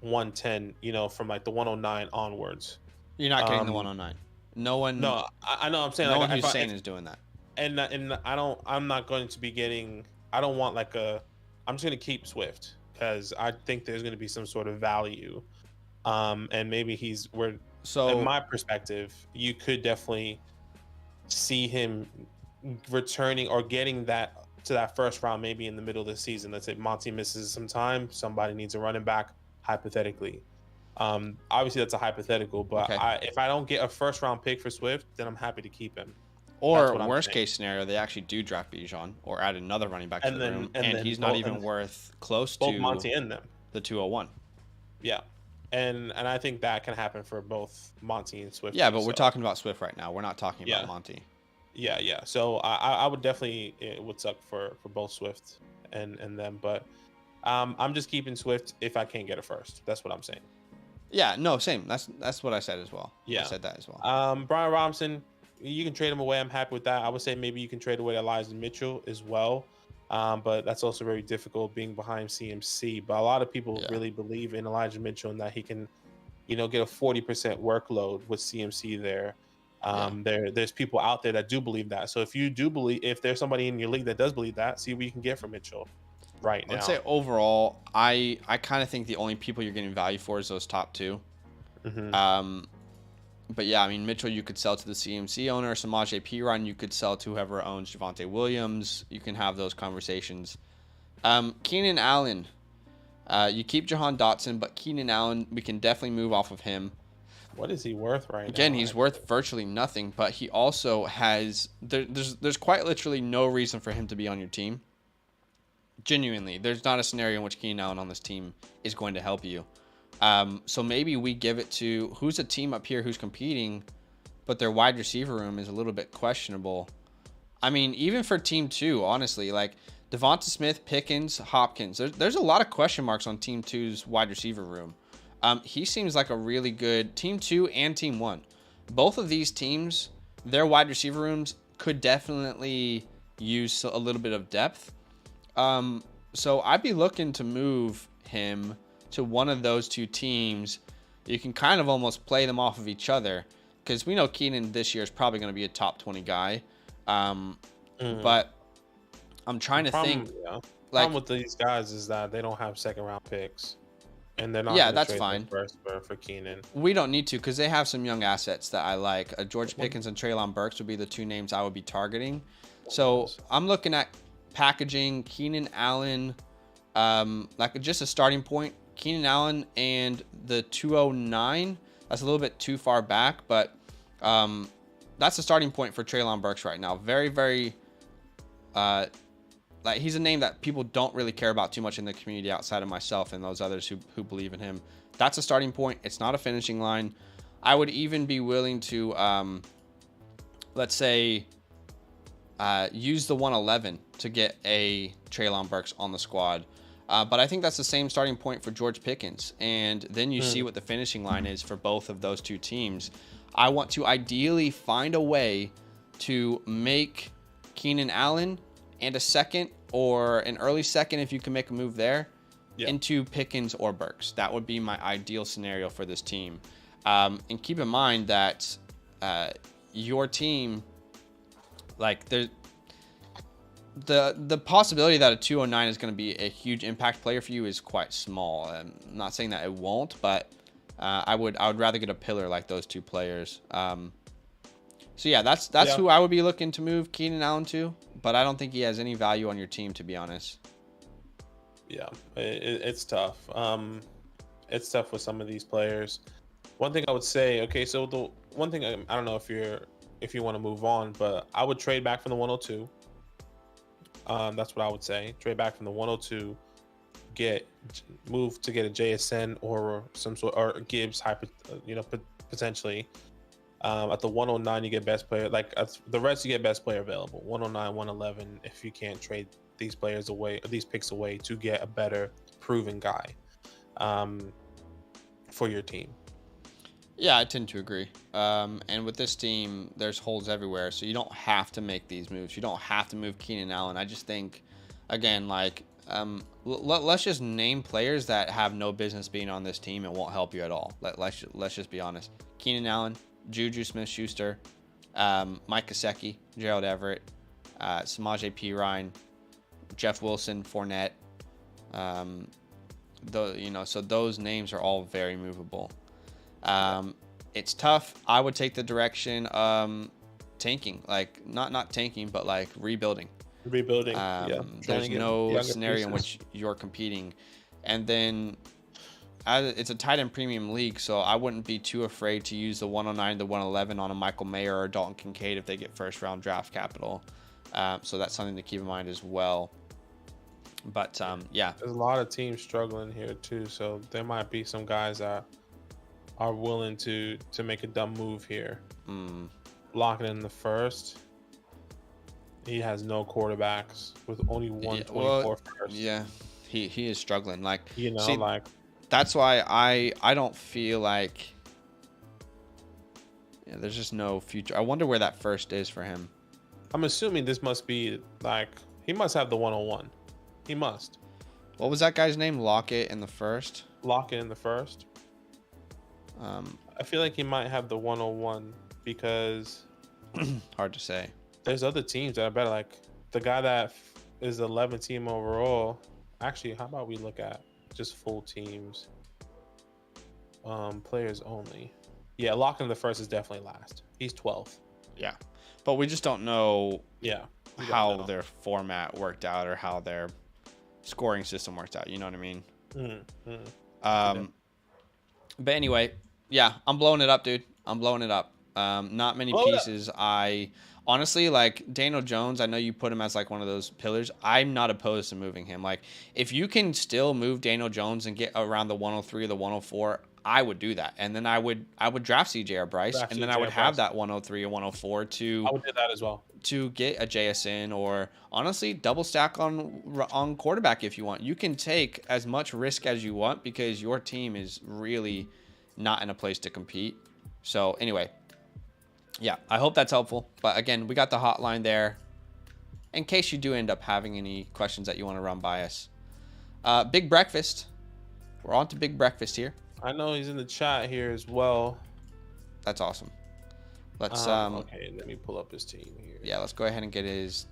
110, from like the 109 onwards. You're not getting the 109. No one. No, I know. I'm saying no one who's saying is doing that. And I'm not going to be getting. I don't want I'm just going to keep Swift because I think there's going to be some sort of value. And maybe in my perspective, you could definitely see him returning or getting to that first round, maybe in the middle of the season. Let's say Monty misses some time. Somebody needs a running back, hypothetically. Obviously that's a hypothetical, but if I don't get a first round pick for Swift, then I'm happy to keep him. Or worst case scenario, they actually do draft Bijan or add another running back to the room, and he's not even worth close to Monty and them. The 201. Yeah, and I think that can happen for both Monty and Swift. Yeah, but we're talking about Swift right now. We're not talking about Monty. Yeah. So I would definitely would suck for both Swift and them, but I'm just keeping Swift if I can't get a first. That's what I'm saying. Yeah, no, same. That's what I said as well. Yeah, I said that as well. Brian Robinson, you can trade him away. I'm happy with that. I would say maybe you can trade away Elijah Mitchell as well. But that's also very difficult being behind CMC. But a lot of people Yeah. really believe in Elijah Mitchell and that he can, get a 40% workload with CMC there. Yeah. There's people out there that do believe that. So if you do believe, if there's somebody in your league that does believe that, see what you can get from Mitchell right I would now. say overall, I kind of think the only people you're getting value for is those top two. But yeah, I mean, Mitchell you could sell to the CMC owner. Samaje Perine you could sell to whoever owns Javonte Williams. You can have those conversations. Keenan Allen. You keep Jahan Dotson, but Keenan Allen, we can definitely move off of him. What is he worth right now? Again, he's worth virtually nothing, but he also has... There's quite literally no reason for him to be on your team. Genuinely. There's not a scenario in which Keenan Allen on this team is going to help you. So maybe we give it to... Who's a team up here who's competing, but their wide receiver room is a little bit questionable. I mean, even for Team 2, honestly, like... Devonta Smith, Pickens, Hopkins. There's a lot of question marks on Team 2's wide receiver room. He seems like a really good Team 2 and Team 1. Both of these teams, their wide receiver rooms could definitely use a little bit of depth. So I'd be looking to move him to one of those two teams. You can kind of almost play them off of each other because we know Keenan this year is probably going to be a top 20 guy. But I'm trying to think. Yeah. Problem with these guys is that they don't have second round picks, and they're not. Yeah, that's fine. First for Keenan, we don't need to because they have some young assets that I like. George Pickens and Treylon Burks would be the two names I would be targeting. So I'm looking at packaging Keenan Allen, like just a starting point. Keenan Allen and the 209. That's a little bit too far back, but that's the starting point for Treylon Burks right now. Very, very. Like he's a name that people don't really care about too much in the community outside of myself and those others who believe in him. That's a starting point. It's not a finishing line. I would even be willing to, let's say, use the 111 to get a Treylon Burks on the squad. But I think that's the same starting point for George Pickens. And then you see what the finishing line is for both of those two teams. I want to ideally find a way to make Keenan Allen and a second or an early second, if you can make a move there, into Pickens or Burks. That would be my ideal scenario for this team. And keep in mind that your team, like the possibility that a 209 is going to be a huge impact player for you is quite small. I'm not saying that it won't, but I would rather get a pillar like those two players. So yeah, that's who I would be looking to move Keenan Allen to, but I don't think he has any value on your team, to be honest. Yeah, it's tough. It's tough with some of these players. One thing I would say, okay, so the one thing I don't know if you want to move on, but I would trade back from the 102. That's what I would say. Trade back from the 102, move to get a JSN or some sort, or Gibbs potentially. At the 109, you get best player. Like the rest, you get best player available. 109, 111. If you can't trade these players away, or these picks away, to get a better proven guy, for your team. Yeah, I tend to agree. And with this team, there's holes everywhere, so you don't have to make these moves. You don't have to move Keenan Allen. I just think, again, like let's just name players that have no business being on this team and won't help you at all. Let's just be honest. Keenan Allen, Juju Smith-Schuster, Mike Gesicki, Gerald Everett, Samaje Perine, Jeff Wilson, Fournette. So those names are all very movable. It's tough. I would take the direction tanking, like not tanking, but like rebuilding. There's no scenario in which you're competing, and then it's a tight end premium league, so I wouldn't be too afraid to use the 109, the 111 on a Michael Mayer or Dalton Kincaid if they get first round draft capital. So that's something to keep in mind as well. But yeah, there's a lot of teams struggling here too, so there might be some guys that are willing to make a dumb move here. Locking in the first. He has no quarterbacks with only 124 first. Yeah, he is struggling. Like, like that's why I don't feel like Yeah, there's just no future. I wonder where that first is for him. I'm assuming this must be like he must have the 101. He must. What was that guy's name? Lockett in the first. Lock it in the first. I feel like he might have the 101 because hard to say. There's other teams that are better. Like the guy that is 11 team overall. Actually, how about we look at just full teams? Players only. Yeah, Lock in the first is definitely last. He's 12th. Yeah, but we just don't know. Yeah, how their format worked out or how their scoring system worked out. You know what I mean? But anyway, yeah, I'm blowing it up, dude. I'm blowing it up. Not many pieces. I honestly like Daniel Jones. I know you put him as like one of those pillars. I'm not opposed to moving him. Like if you can still move Daniel Jones and get around the 103 or the 104, I would do that. And then I would draft CJ or Bryce, and then I would have that 103 or 104 to. I would do that as well. To get a JSN or honestly double stack on quarterback if you want. You can take as much risk as you want because your team is really not in a place to compete. So anyway, yeah, I hope that's helpful. But again, we got the hotline there in case you do end up having any questions that you want to run by us. Big Breakfast. We're on to Big Breakfast here. I know he's in the chat here as well. That's awesome. Let's okay, let me pull up his team here. Yeah, let's go ahead and get his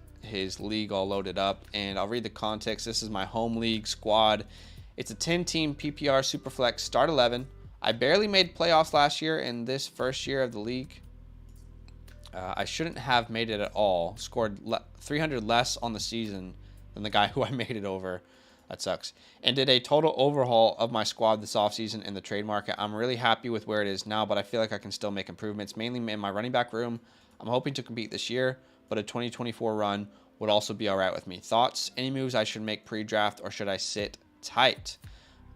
league all loaded up, and I'll read the context. This is my home league squad. It's a 10-team PPR Superflex start 11. I barely made playoffs last year in this first year of the league. I shouldn't have made it at all. Scored 300 less on the season than the guy who I made it over. That sucks. And did a total overhaul of my squad this offseason in the trade market. I'm really happy with where it is now, but I feel like I can still make improvements, mainly in my running back room. I'm hoping to compete this year, but a 2024 run would also be all right with me. Thoughts? Any moves I should make pre-draft, or should I sit tight?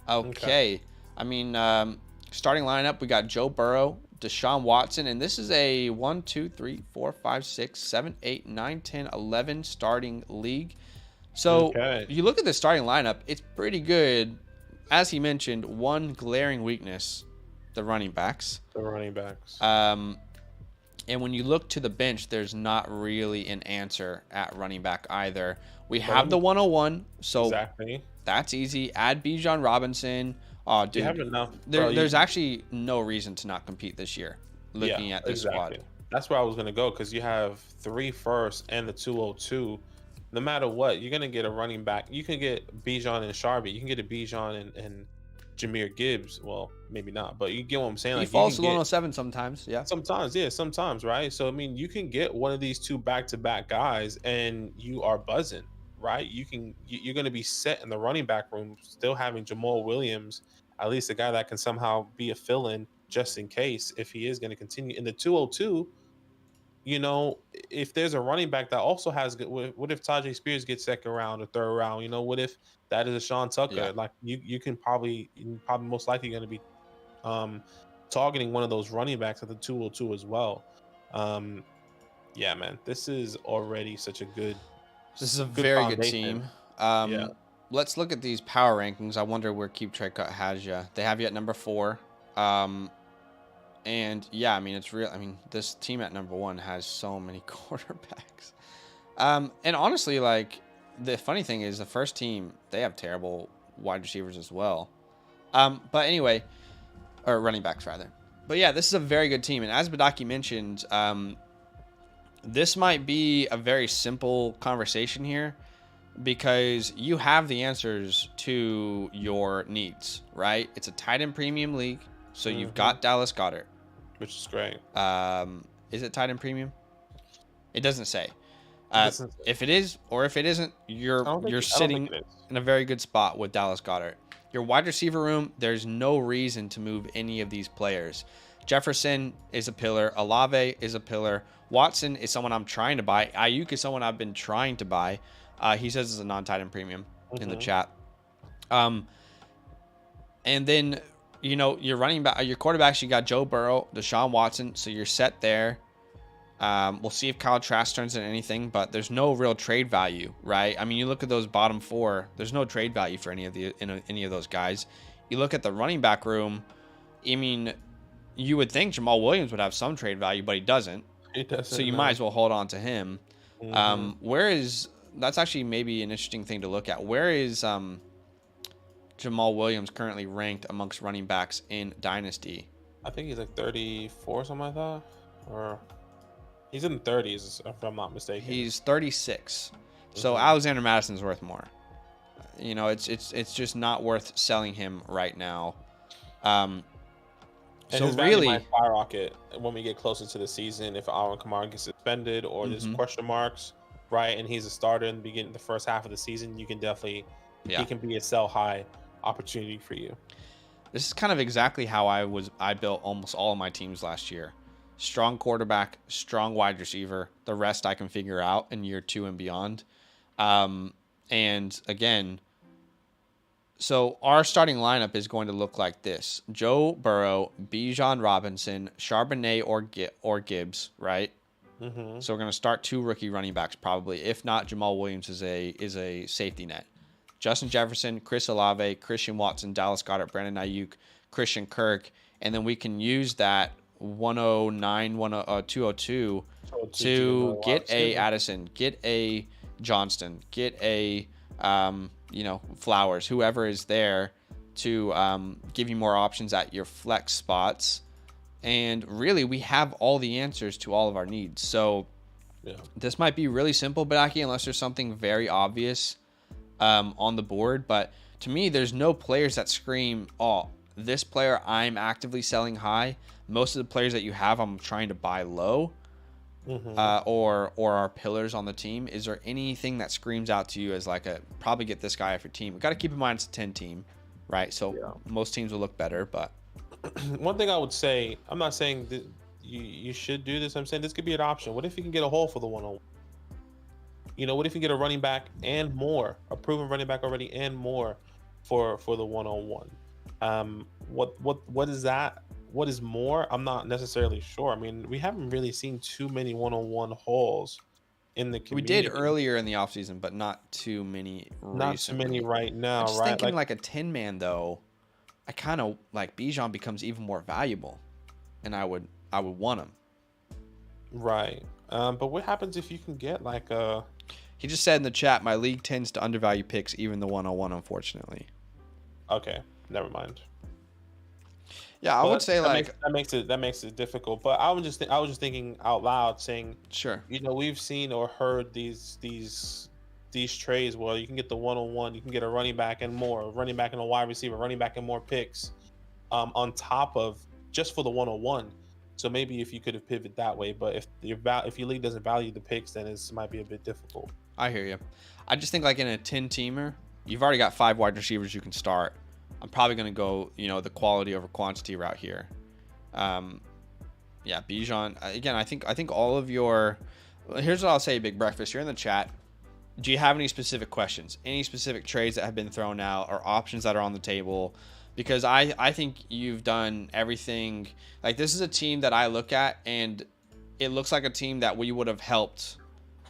Okay. I mean, starting lineup, we got Joe Burrow, Deshaun Watson, and this is a 1, 2, 3, 4, 5, 6, 7, 8, 9, 10, 11 starting league. So you look at the starting lineup, it's pretty good. As he mentioned, one glaring weakness, the running backs. And when you look to the bench, there's not really an answer at running back either. We have the 101, so that's easy. Add Bijan Robinson. Oh, dude, you have enough. There's actually no reason to not compete this year, looking at this squad. That's where I was going to go, because you have 3 firsts and the 202. No matter what, you're going to get a running back. You can get Bijan and Sharvey. You can get a Bijan and Jahmyr Gibbs. Well, maybe not, but you get what I'm saying. He falls to 107 sometimes. Yeah. Sometimes, right? So, I mean, you can get one of these 2 back-to-back guys and you are buzzing, right? You're going to be set in the running back room, still having Jamal Williams, at least a guy that can somehow be a fill-in just in case if he is going to continue. In the 202, you know, if there's a running back that also has good, what if Tajay Spears gets second round or third round? You know, what if that is a Sean Tucker? Yeah. Like you can probably most likely going to be targeting one of those running backs at the 202 as well. Yeah, man, this is already such a good. This is a very good team. Yeah. Let's look at these power rankings. I wonder where Keep Trade Cut has you. They have you at number 4. And yeah, I mean, it's real. I mean, this team at number 1 has so many quarterbacks. And honestly, like, the funny thing is the first team, they have terrible wide receivers as well. But anyway, or running backs rather. But yeah, this is a very good team. And as Badake mentioned, this might be a very simple conversation here because you have the answers to your needs, right? It's a tight end premium league. So you've got Dallas Goedert. Which is great. Is it tight end premium? It doesn't say. If it is or if it isn't, you're sitting in a very good spot with Dallas Goedert. Your wide receiver room, there's no reason to move any of these players. Jefferson is a pillar. Olave is a pillar. Watson is someone I'm trying to buy. Ayuk is someone I've been trying to buy. He says it's a non-tight end premium in the chat. And then, you know, your running back, your quarterbacks, you got Joe Burrow, Deshaun Watson, so you're set there. We'll see if Kyle Trask turns into anything, but there's no real trade value, right? I mean, you look at those bottom 4, there's no trade value for any of those guys. You look at the running back room, I mean, you would think Jamal Williams would have some trade value, but he doesn't. He doesn't. So you might as well hold on to him. Mm-hmm. That's actually maybe an interesting thing to look at. Where is Jamal Williams currently ranked amongst running backs in Dynasty? I think he's like 34, something like that, or he's in the 30s, if I'm not mistaken. He's 36. So Alexander Madison's worth more. You know, it's just not worth selling him right now. And So his value really, might skyrocket when we get closer to the season if Alvin Kamara gets suspended or there's question marks, right? And he's a starter in the first half of the season. You can definitely, he can be a sell high opportunity for you. this is kind of exactly how I built almost all of my teams last year. Strong quarterback, strong wide receiver. The rest I can figure out in year 2 and beyond. And again, so our starting lineup is going to look like this: Joe Burrow, Bijan Robinson, Charbonnet or Gibbs, right? So we're going to start 2 rookie running backs probably. If not, Jamal Williams is a safety net. Justin Jefferson, Chris Olave, Christian Watson, Dallas Goedert, Brandon Ayuk, Christian Kirk, and then we can use that 202 to get a Addison, get a Johnston, get a Flowers, whoever is there to give you more options at your flex spots. And really, we have all the answers to all of our needs. So this might be really simple, Badake, unless there's something very obvious on the board. But to me, there's no players that scream, oh, this player I'm actively selling high. Most of the players that you have, I'm trying to buy low. Or our pillars on the team. Is there anything that screams out to you as like probably get this guy off your team? We got to keep in mind it's a 10 team, right? So most teams will look better, but one thing I would say, I'm not saying that you should do this. I'm saying this could be an option. What if you can get a hole for the 101? You know, what if you get a running back and more, a proven running back already and more for the 101? What is that? What is more? I'm not necessarily sure. I mean, we haven't really seen too many 101 holes in the community. We did earlier in the offseason, but not too many recently. Not too many right now, I'm just right? thinking like a 10-man, though, I kind of like Bijan becomes even more valuable, and I would want him. Right. But what happens if you can get like a... He just said in the chat, my league tends to undervalue picks, even the 101, unfortunately. Okay, never mind. Yeah, I would say that makes it difficult. But I was just thinking out loud, saying, sure. You know, we've seen or heard these trades where you can get the 101, you can get a running back and more, a running back and a wide receiver, running back and more picks, on top of just for the 101. So maybe if you could have pivoted that way, but if your league doesn't value the picks, then it might be a bit difficult. I hear you. I just think like in a 10-teamer, you've already got 5 wide receivers you can start. I'm probably going to go, the quality over quantity route here. Bijan. Again, I think all of your... Here's what I'll say, Big Breakfast. You're in the chat. Do you have any specific questions? Any specific trades that have been thrown out or options that are on the table? Because I think you've done everything. Like, this is a team that I look at, and it looks like a team that we would have helped.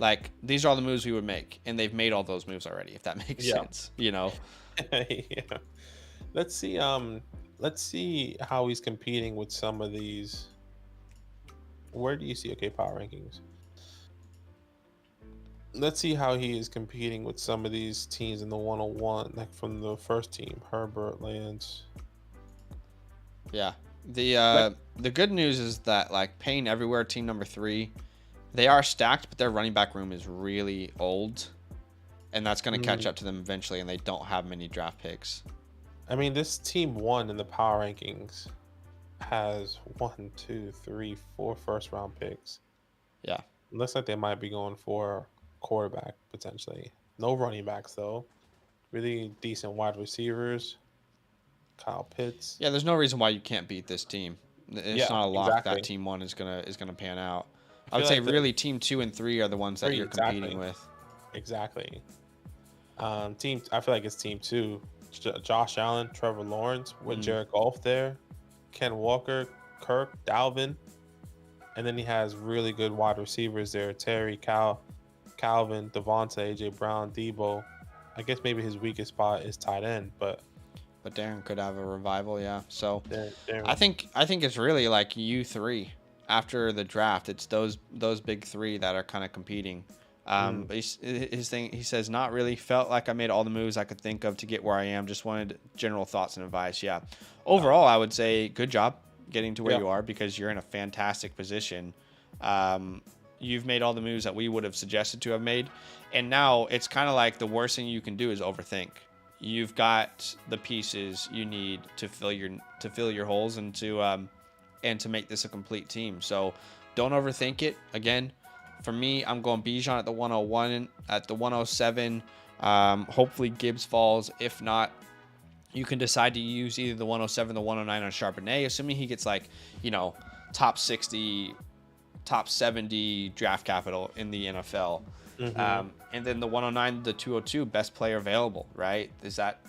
Like, these are all the moves we would make, and they've made all those moves already, if that makes sense. Yeah. Let's see how he's competing with some of these. Where do you see power rankings? Let's see how he is competing with some of these teams in the 101, like from the first team, Herbert, Lance. Yeah. The good news is that like Payne Everywhere, team number 3, they are stacked, but their running back room is really old. And that's going to catch up to them eventually, and they don't have many draft picks. I mean, this team 1 in the power rankings has 1, 2, 3, 4 first round picks. Yeah. Looks like they might be going for quarterback potentially. No running backs though. Really decent wide receivers. Kyle Pitts. Yeah, there's no reason why you can't beat this team. It's not a lock that team 1 is gonna pan out. I would say like really team 2 and 3 are the ones that you're competing with. Exactly. I feel like it's team 2. Josh Allen, Trevor Lawrence with Jared Goff there, Ken Walker, Kirk, Dalvin, and then he has really good wide receivers there: Terry, Calvin, Devonta, AJ Brown, Debo. I guess maybe his weakest spot is tight end, but But Darren could have a revival, yeah. So Darren. I think it's really like you three after the draft. It's those big three that are kind of competing. But his thing, he says, not really. Felt like I made all the moves I could think of to get where I am. Just wanted general thoughts and advice. Yeah. Overall, I would say good job getting to where you are, because you're in a fantastic position. You've made all the moves that we would have suggested to have made. And now it's kind of like the worst thing you can do is overthink. You've got the pieces you need to fill your holes and to make this a complete team. So don't overthink it. Again, for me, I'm going Bijan at the 101, at the 107. Hopefully Gibbs falls. If not, you can decide to use either the 107 or the 109 on Charbonnet, assuming he gets like, top 60, top 70 draft capital in the NFL. And then the 109, the 202, best player available, right? Is that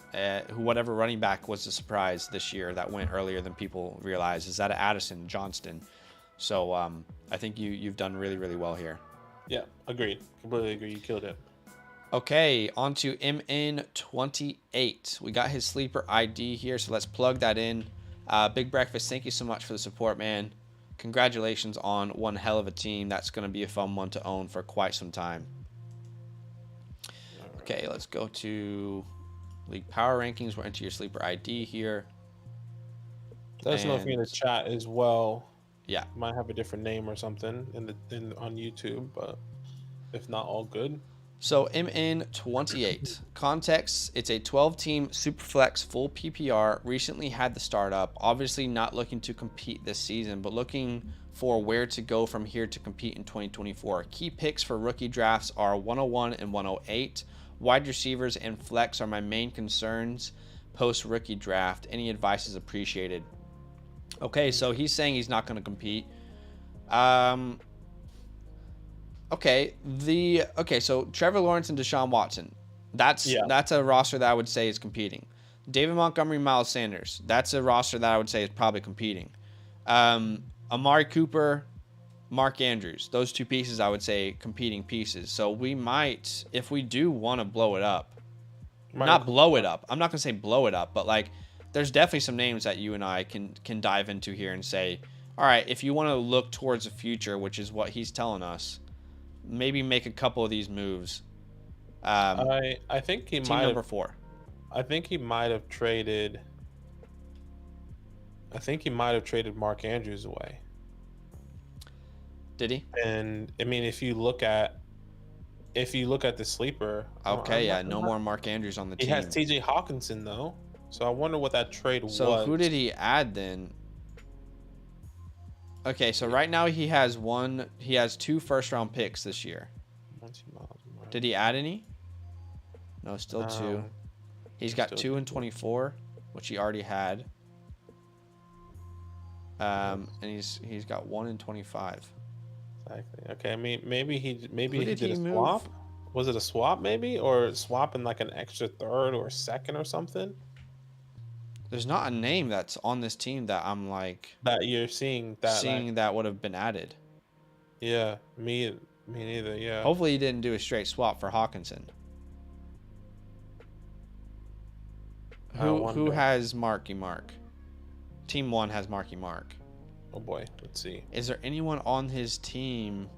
whatever running back was a surprise this year that went earlier than people realize? Is that Addison, Johnston? So I think you've done really, really well here. Yeah, agreed. Completely agree. You killed it. Okay, on to MN28. We got his sleeper ID here, so let's plug that in. Big Breakfast, thank you so much for the support, man. Congratulations on one hell of a team. That's going to be a fun one to own for quite some time. Okay, let's go to League Power Rankings. We'll enter your sleeper ID here. Let us know if you're in the chat as well. Yeah. Might have a different name or something on YouTube, but if not, all good. So MN28. Context, it's a 12-team Superflex full PPR. Recently had the startup. Obviously not looking to compete this season, but looking for where to go from here to compete in 2024. Key picks for rookie drafts are 101 and 108. Wide receivers and flex are my main concerns post-rookie draft. Any advice is appreciated. Okay, so he's saying he's not going to compete. Okay, so Trevor Lawrence and Deshaun Watson. That's a roster that I would say is competing. David Montgomery, Miles Sanders. That's a roster that I would say is probably competing. Amari Cooper, Mark Andrews. Those two pieces I would say competing pieces. So we might, if we do want to blow it up, not blow it up. I'm not going to say blow it up, but like there's definitely some names that you and I can dive into here and say, all right, if you want to look towards the future, which is what he's telling us, maybe make a couple of these moves. I think he might number 4. I think he might have traded. I think he might have traded Mark Andrews away. Did he? And I mean, if you look at the sleeper, okay, no more Mark Andrews on the team. He has T.J. Hawkinson though, so I wonder what that trade was. So who did he add then? Okay, so right now he has 2 first-round picks this year. Did he add any? No, still 2. He's got 2 in 24, which he already had. And he's got 1 in 25. Exactly. Okay, I mean maybe he did a swap. Was it a swap maybe, or swapping like an extra third or second or something? There's not a name that's on this team that I'm like that you're seeing that would have been added. Yeah, me neither. Yeah. Hopefully he didn't do a straight swap for Hawkinson. Who has Marky Mark? Team 1 has Marky Mark. Oh boy, let's see. Is there anyone on his team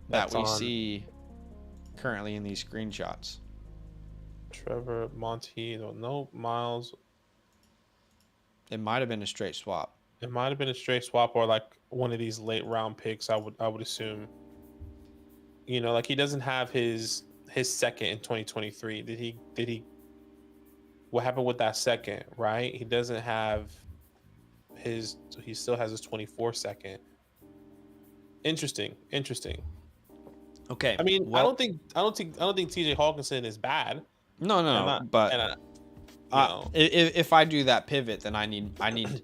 that we see currently in these screenshots? Trevor, Monty, no Miles. It might have been a straight swap. It might have been a straight swap, or like one of these late round picks. I would assume. Like he doesn't have his second in 2023. Did he? What happened with that second? Right, he doesn't have his. He still has his 24 second. Interesting. Okay. I mean, I don't think T.J. Hawkinson is bad. No, but if I do that pivot, then I need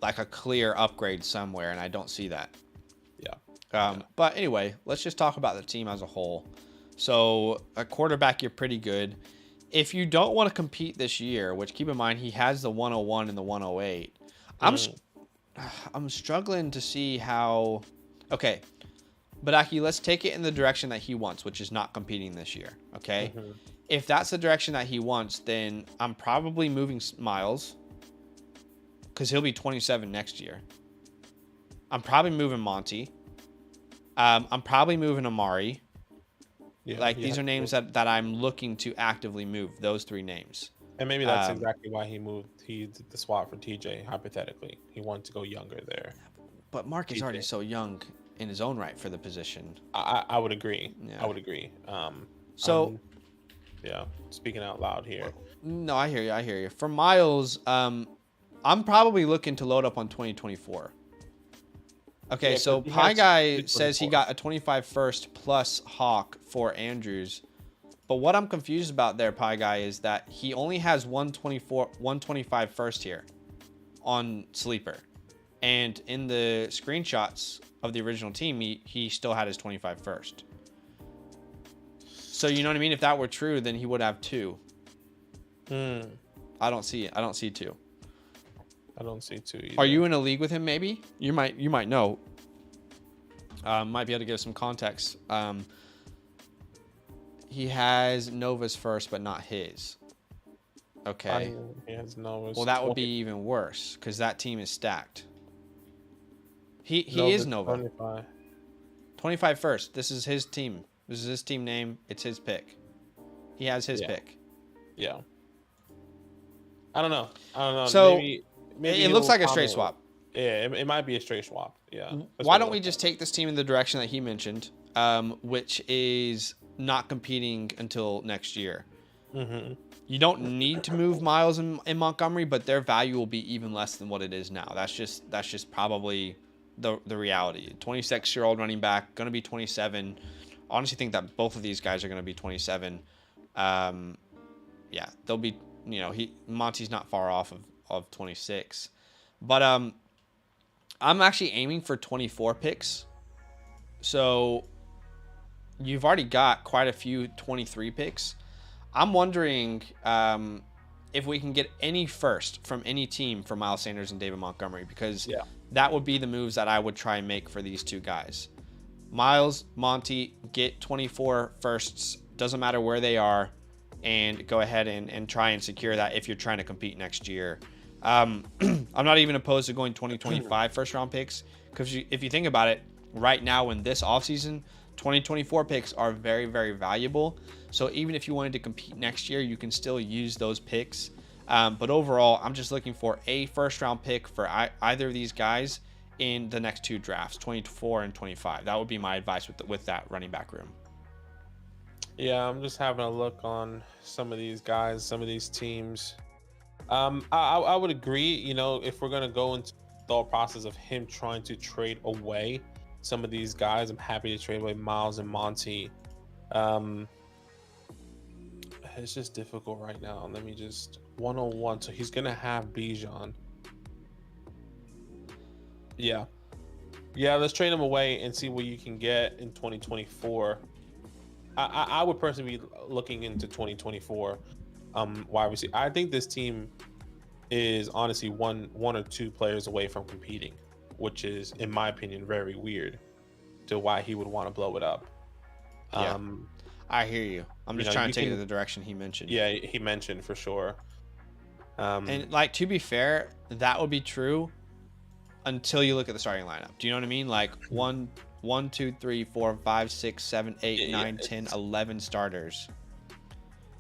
like a clear upgrade somewhere, and I don't see that. Yeah. But anyway, let's just talk about the team as a whole. So a quarterback, you're pretty good. If you don't want to compete this year, which keep in mind he has the 101 and the 108, I'm struggling to see how. Okay, Badake, let's take it in the direction that he wants, which is not competing this year. Okay. if that's the direction that he wants, then I'm probably moving Miles because he'll be 27 next year. I'm probably moving Monty. I'm probably moving Amari. Yeah, These are names that I'm looking to actively move. Those 3 names. And maybe that's exactly why he did the swap for TJ. Hypothetically, he wanted to go younger there. But Mark is already so young in his own right for the position. I would agree. Yeah. I would agree. Yeah, speaking out loud here. No, I hear you. For Miles, I'm probably looking to load up on 2024. Okay, so Pie Guy says he got a 25 first plus Hawk for Andrews. But what I'm confused about there, Pie Guy, is that he only has 125 first here on Sleeper. And in the screenshots of the original team, he still had his 25 first. So you know what I mean? If that were true, then he would have 2. I don't see it. I don't see 2. I don't see 2 either. Are you in a league with him? Maybe you might know. Might be able to give some context. He has Nova's first, but not his. Okay. He has Nova's. Well, that would be even worse because that team is stacked. He is Nova. 25 first. This is his team. This is his team name. It's his pick. He has his pick. Yeah. I don't know. So maybe it looks like a straight swap. Yeah, it might be a straight swap. Yeah. Why don't we just take this team in the direction that he mentioned, which is not competing until next year? Mm-hmm. You don't need to move Miles in Montgomery, but their value will be even less than what it is now. That's just probably the reality. 26-year-old running back, going to be 27. Honestly, think that both of these guys are going to be 27. Yeah, they'll be. Monty's not far off of 26, but I'm actually aiming for 24 picks. So you've already got quite a few 23 picks. I'm wondering if we can get any first from any team for Miles Sanders and David Montgomery, because that would be the moves that I would try and make for these 2 guys. Miles, Monty, get 24 firsts, doesn't matter where they are, and go ahead and try and secure that if you're trying to compete next year. I'm not even opposed to going 2025 first round picks, because if you think about it, right now in this offseason, 2024 picks are very, very valuable. So even if you wanted to compete next year, you can still use those picks. But overall, I'm just looking for a first round pick for either of these guys in the next 2 drafts, 24 and 25. That would be my advice with that running back room. Yeah, I'm just having a look on some of these guys, some of these teams. I would agree, if we're going to go into the thought process of him trying to trade away some of these guys, I'm happy to trade away Miles and Monty. It's just difficult right now. Let me just 101. So he's going to have Bijan. Yeah, let's trade him away and see what you can get in 2024. I would personally be looking into 2024 wide receiver. I think this team is honestly one or 2 players away from competing, which is, in my opinion, very weird to why he would want to blow it up. I hear you. I'm just trying to take it in the direction he mentioned. Yeah, he mentioned for sure. And to be fair, that would be true until you look at the starting lineup. Do you know what I mean? Like 1, 2, 3, 4, 5, 6, 7, 8, 9, 10, 11 starters.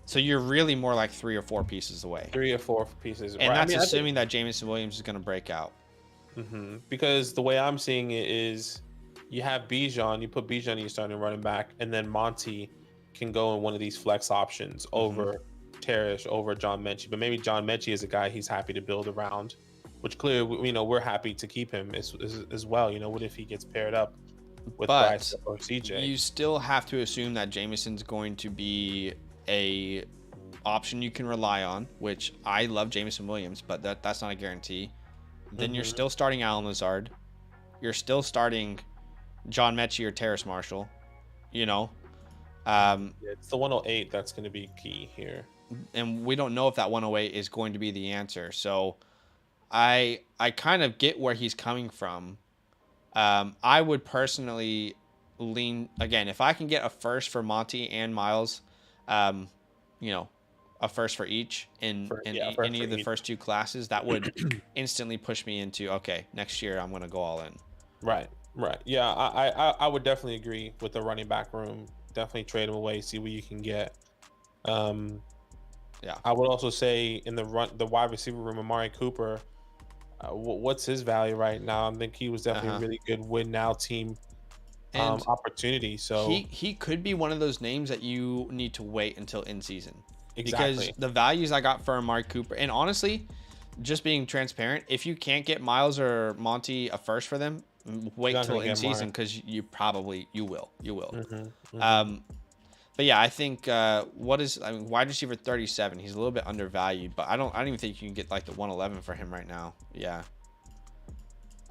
So you're really more like 3 or 4 pieces away. 3 or 4 pieces. And that's assuming that Jameson Williams is going to break out. Mm-hmm. Because the way I'm seeing it is you have Bijan, you put Bijan in your starting running back, and then Monty can go in one of these flex options over Terrace, over John Mechie. But maybe John Mechie is a guy he's happy to build around, which clearly, we're happy to keep him as well. What if he gets paired up with Bryce or CJ? You still have to assume that Jameson's going to be a option you can rely on, which I love Jameson Williams, but that's not a guarantee. Then you're still starting Alan Lazard. You're still starting John Mechie or Terrace Marshall. It's the 108 that's going to be key here. And we don't know if that 108 is going to be the answer. So I kind of get where he's coming from. I would personally lean, again, if I can get a first for Monty and Miles, you know, a first for each in first any for of the each. first two classes, that would instantly push me into, okay, next year I'm going to go all in. Right, right. Yeah, I would definitely agree with the running back room. Definitely trade him away, see what you can get. Um, Yeah. I would also say in the wide receiver room, Amari Cooper. What's his value right now? I think he was definitely a really good win now team And opportunity. So he could be one of those names that you need to wait until in season, because exactly, the values I got for Amari Cooper, and honestly, just being transparent, if you can't get Miles or Monty a first for them, you're wait not till gonna in get season, Amari. because you will. Hmm. But yeah, I think wide receiver 37. He's a little bit undervalued, but I don't even think you can get like the 111 for him right now. Yeah.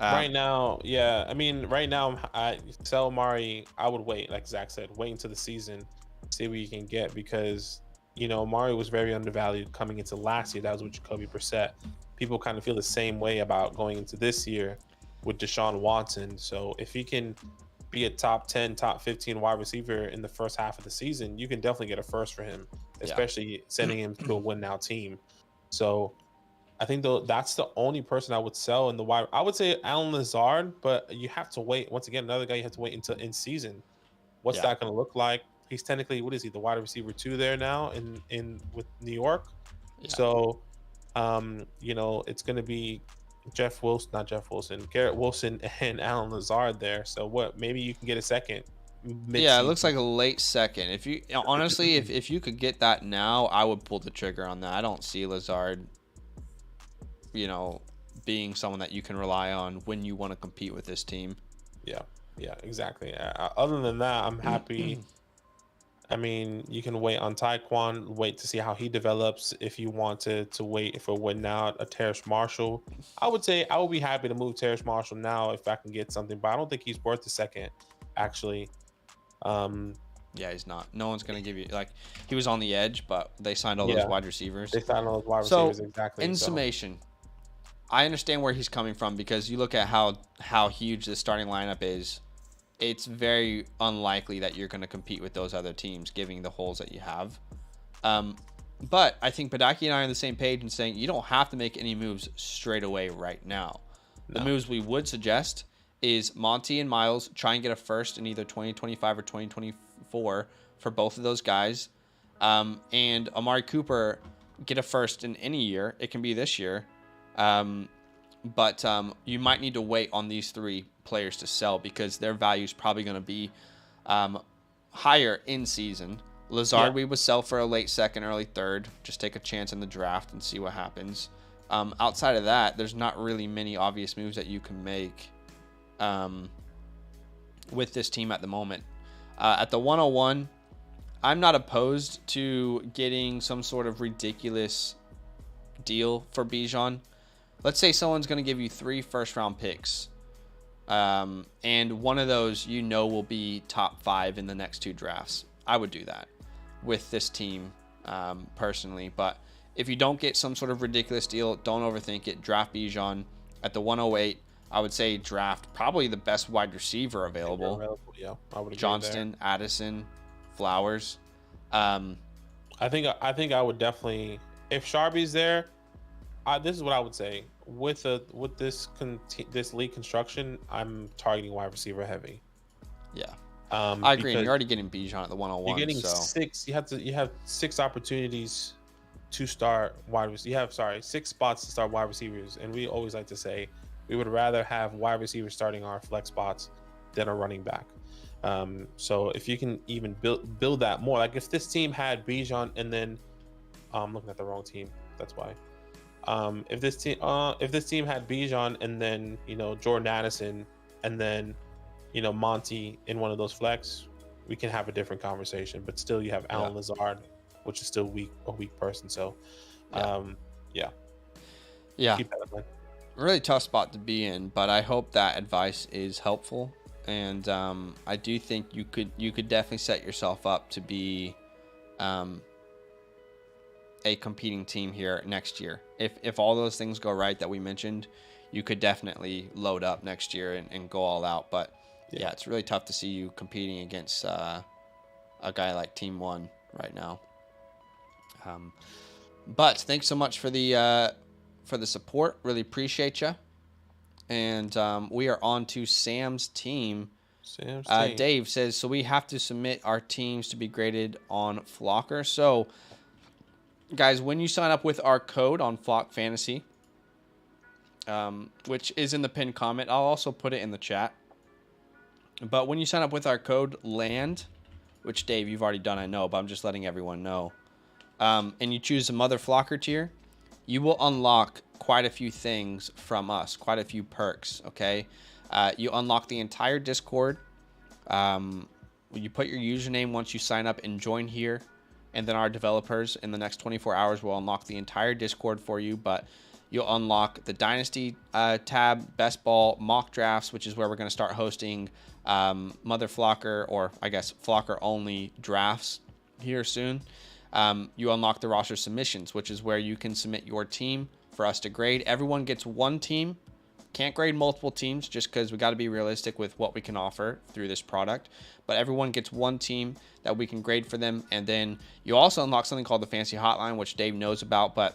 Right now, yeah. I mean, right now, I sell Amari. I would wait, like Zach said, wait until the season, see what you can get, because Amari was very undervalued coming into last year. That was with Jacoby Brissett. People kind of feel the same way about going into this year with Deshaun Watson. So if he can be a top 10, top 15 wide receiver in the first half of the season, you can definitely get a first for him, Yeah. especially sending him to a win now team. So I think though that's the only person I would sell in the wide. I would say Alan Lazard, but you have to wait. Once again, another guy you have to wait until in season. What's Yeah. that going to look like? He's technically, what is he, the wide receiver 2 there now in with New York. Yeah. So, it's going to be not Jeff Wilson, Garrett Wilson, and Alan Lazard there. So what? Maybe you can get a second. Yeah, it looks Mid-season. like a late second. If you honestly, if you could get that now, I would pull the trigger on that. I don't see Lazard, being someone that you can rely on when you want to compete with this team. Yeah, exactly. Other than that, I'm happy. I mean, you can wait on Taekwon, wait to see how he develops. If you want to wait for win now, a Terrace Marshall, I would say I would be happy to move Terrace Marshall now if I can get something, but I don't think he's worth a second, actually. Yeah, he's not. No one's gonna give you, like, he was on the edge, but they signed all those Yeah, wide receivers. they signed all those wide So, receivers exactly. in So summation, I understand where he's coming from, because you look at how huge the starting lineup is. It's very unlikely that you're going to compete with those other teams, given the holes that you have. But I think Badake and I are on the same page in saying you don't have to make any moves straight away right now. The moves we would suggest is Monty and Miles try and get a first in either 2025 or 2024 for both of those guys. And Amari Cooper get a first in any year. It can be this year. But you might need to wait on these three players to sell, because their value is probably going to be higher in season. Lazard, we would sell for a late second, early third. Just take a chance in the draft and see what happens. Outside of that, there's not really many obvious moves that you can make with this team at the moment. At the 101, I'm not opposed to getting some sort of ridiculous deal for Bijan. Let's say someone's going to give you 3 first-round picks, and one of those will be top 5 in the next 2 drafts. I would do that with this team personally. But if you don't get some sort of ridiculous deal, don't overthink it. Draft Bijan at the 108. I would say draft probably the best wide receiver available. Yeah, I would agree Johnston, there. Addison, Flowers. I think I would definitely, if Sharby's there. This is what I would say with this league construction. I'm targeting wide receiver heavy. Yeah, I agree. And you're Because already getting Bijan at the 101. you're getting so 6. You have 6 opportunities to start wide receivers. You have 6 spots to start wide receivers, and we always like to say we would rather have wide receivers starting our flex spots than a running back. So if you can even build that more, like if this team had Bijan, and then I'm looking at the wrong team. That's why. If this team had Bijan, and then Jordan Addison, and then Monty in one of those flex, we can have a different conversation. But still, you have Alan Lazard, which is still a weak person. So, yeah. Keep that in mind. Really tough spot to be in, but I hope that advice is helpful. And I do think you could definitely set yourself up to be a competing team here next year. If all those things go right that we mentioned, you could definitely load up next year and go all out. But yeah, it's really tough to see you competing against a guy like Team 1 right now. But thanks so much for the support. Really appreciate you. And we are on to Sam's team. Sam's team. Dave says, so we have to submit our teams to be graded on Flocker. So, guys, when you sign up with our code on Flock Fantasy, which is in the pinned comment, I'll also put it in the chat. But when you sign up with our code LAND, which, Dave, you've already done, I know, but I'm just letting everyone know, and you choose the Mother Flocker tier, you will unlock quite a few things from us, quite a few perks, okay? You unlock the entire Discord. You put your username once you sign up and join here, and then our developers in the next 24 hours will unlock the entire Discord for you, but you'll unlock the Dynasty tab, Best Ball, Mock Drafts, which is where we're going to start hosting Mother Flocker, or I guess Flocker-only drafts here soon. You unlock the roster submissions, which is where you can submit your team for us to grade. Everyone gets one team. Can't grade multiple teams just because we got to be realistic with what we can offer through this product. But everyone gets one team that we can grade for them. And then you also unlock something called the Fantasy Hotline, which Dave knows about. But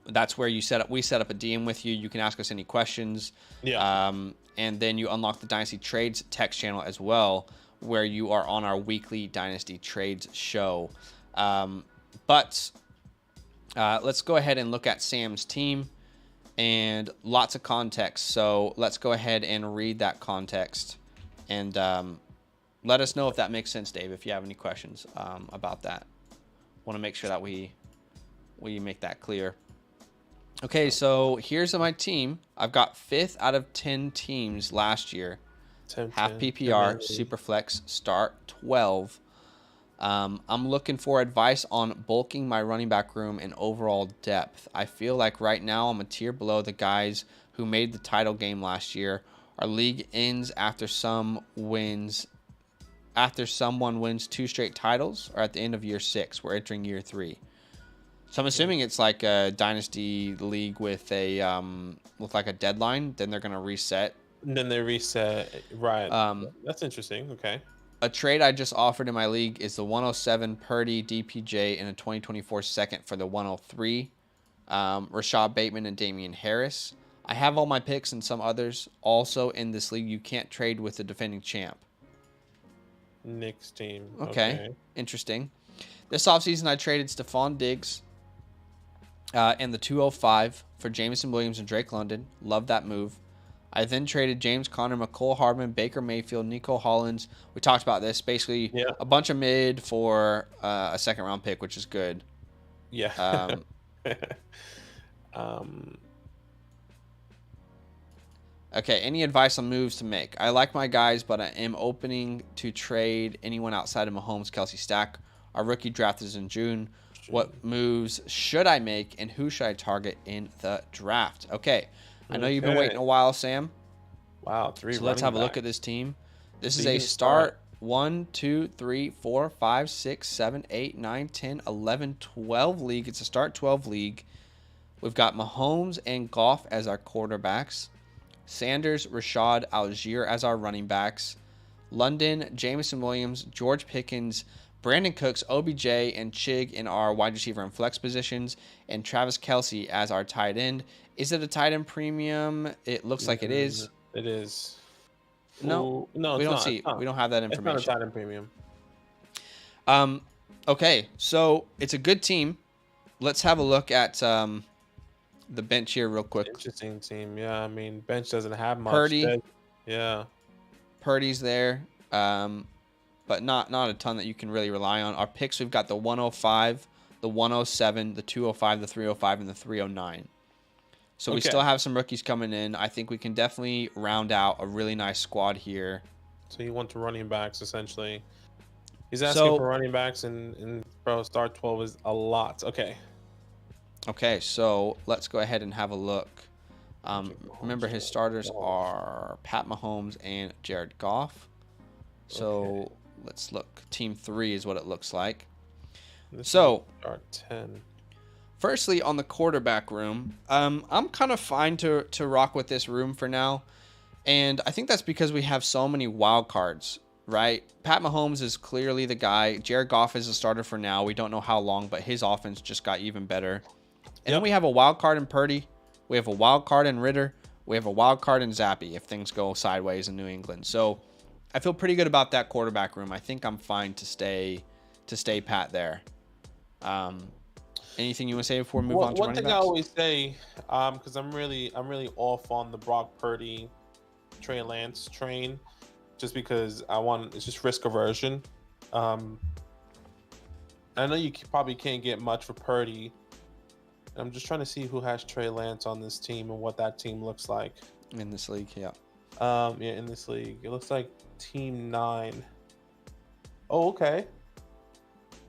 that's where we set up a DM with you. You can ask us any questions. Yeah. And then you unlock the Dynasty Trades text channel as well, where you are on our weekly Dynasty Trades show. But let's go ahead and look at Sam's team, and lots of context. So let's go ahead and read that context, and let us know if that makes sense, Dave, if you have any questions about that. Want to make sure that we make that clear. Okay, so here's my team. I've got 5th out of 10 teams last year. 10, half PPR, Superflex, start 12. I'm looking for advice on bulking my running back room and overall depth. I feel like right now I'm a tier below the guys who made the title game last year. Our league ends after someone wins 2 straight titles, or at the end of year 6. We're entering year 3. So I'm assuming it's like a Dynasty league with like a deadline. Then they're gonna reset. And then they reset, right? That's interesting. Okay. A trade I just offered in my league is the 107 Purdy DPJ and a 2024 second for the 103 Rashad Bateman and Damian Harris. I have all my picks and some others. Also in this league, you can't trade with the defending champ. Nick's team. Okay. Interesting. This offseason, I traded Stephon Diggs and the 205 for Jameson Williams and Drake London. Love that move. I then traded James Conner, McCole Hardman, Baker Mayfield, Nico Hollins. We talked about this. Basically, a bunch of mid for a second-round pick, which is good. Yeah. Okay, any advice on moves to make? I like my guys, but I am opening to trade anyone outside of Mahomes, Kelsey stack. Our rookie draft is in June. What moves should I make, and who should I target in the draft? Okay. I know you've been waiting a while, Sam. Wow, 3. So let's have a look at this team. This is a start 1, 2, 3, 4, 5, 6, 7, 8, 9, 10, 11, 12 league. It's a start 12 league. We've got Mahomes and Goff as our quarterbacks. Sanders, Rashad, Algier as our running backs. London, Jameson Williams, George Pickens, Brandon Cooks, OBJ, and Chig in our wide receiver and flex positions. And Travis Kelce as our tight end. Is it a tight end premium? It looks like it is. It is. No, no, we don't see. We don't have that information. It's not a tight end premium. Okay, so it's a good team. Let's have a look at the bench here real quick. Interesting team. Yeah, I mean, bench doesn't have much. Purdy. Yeah. Purdy's there, but not a ton that you can really rely on. Our picks, we've got the 105, the 107, the 205, the 305, and the 309. So we still have some rookies coming in. I think we can definitely round out a really nice squad here. So you want the running backs, essentially. He's asking for running backs, and bro, start 12 is a lot. Okay. Okay, so let's go ahead and have a look. Remember, his starters are Pat Mahomes and Jared Goff. So let's look. Team 3 is what it looks like. So start 10. Firstly, on the quarterback room, I'm kind of fine to rock with this room for now. And I think that's because we have so many wild cards right? Pat Mahomes is clearly the guy. Jared Goff is a starter for now. We don't know how long, but his offense just got even better. And then we have a wild card in Purdy. We have a wild card in Ritter. We have a wild card in Zappy if things go sideways in New England. So I feel pretty good about that quarterback room. I think I'm fine to stay pat there. Anything you want to say before we move on to running backs? One thing I always say, because I'm really off on the Brock Purdy, Trey Lance train, just because it's just risk aversion. I know you probably can't get much for Purdy. I'm just trying to see who has Trey Lance on this team and what that team looks like. In this league, yeah. In this league. It looks like Team 9. Oh, okay.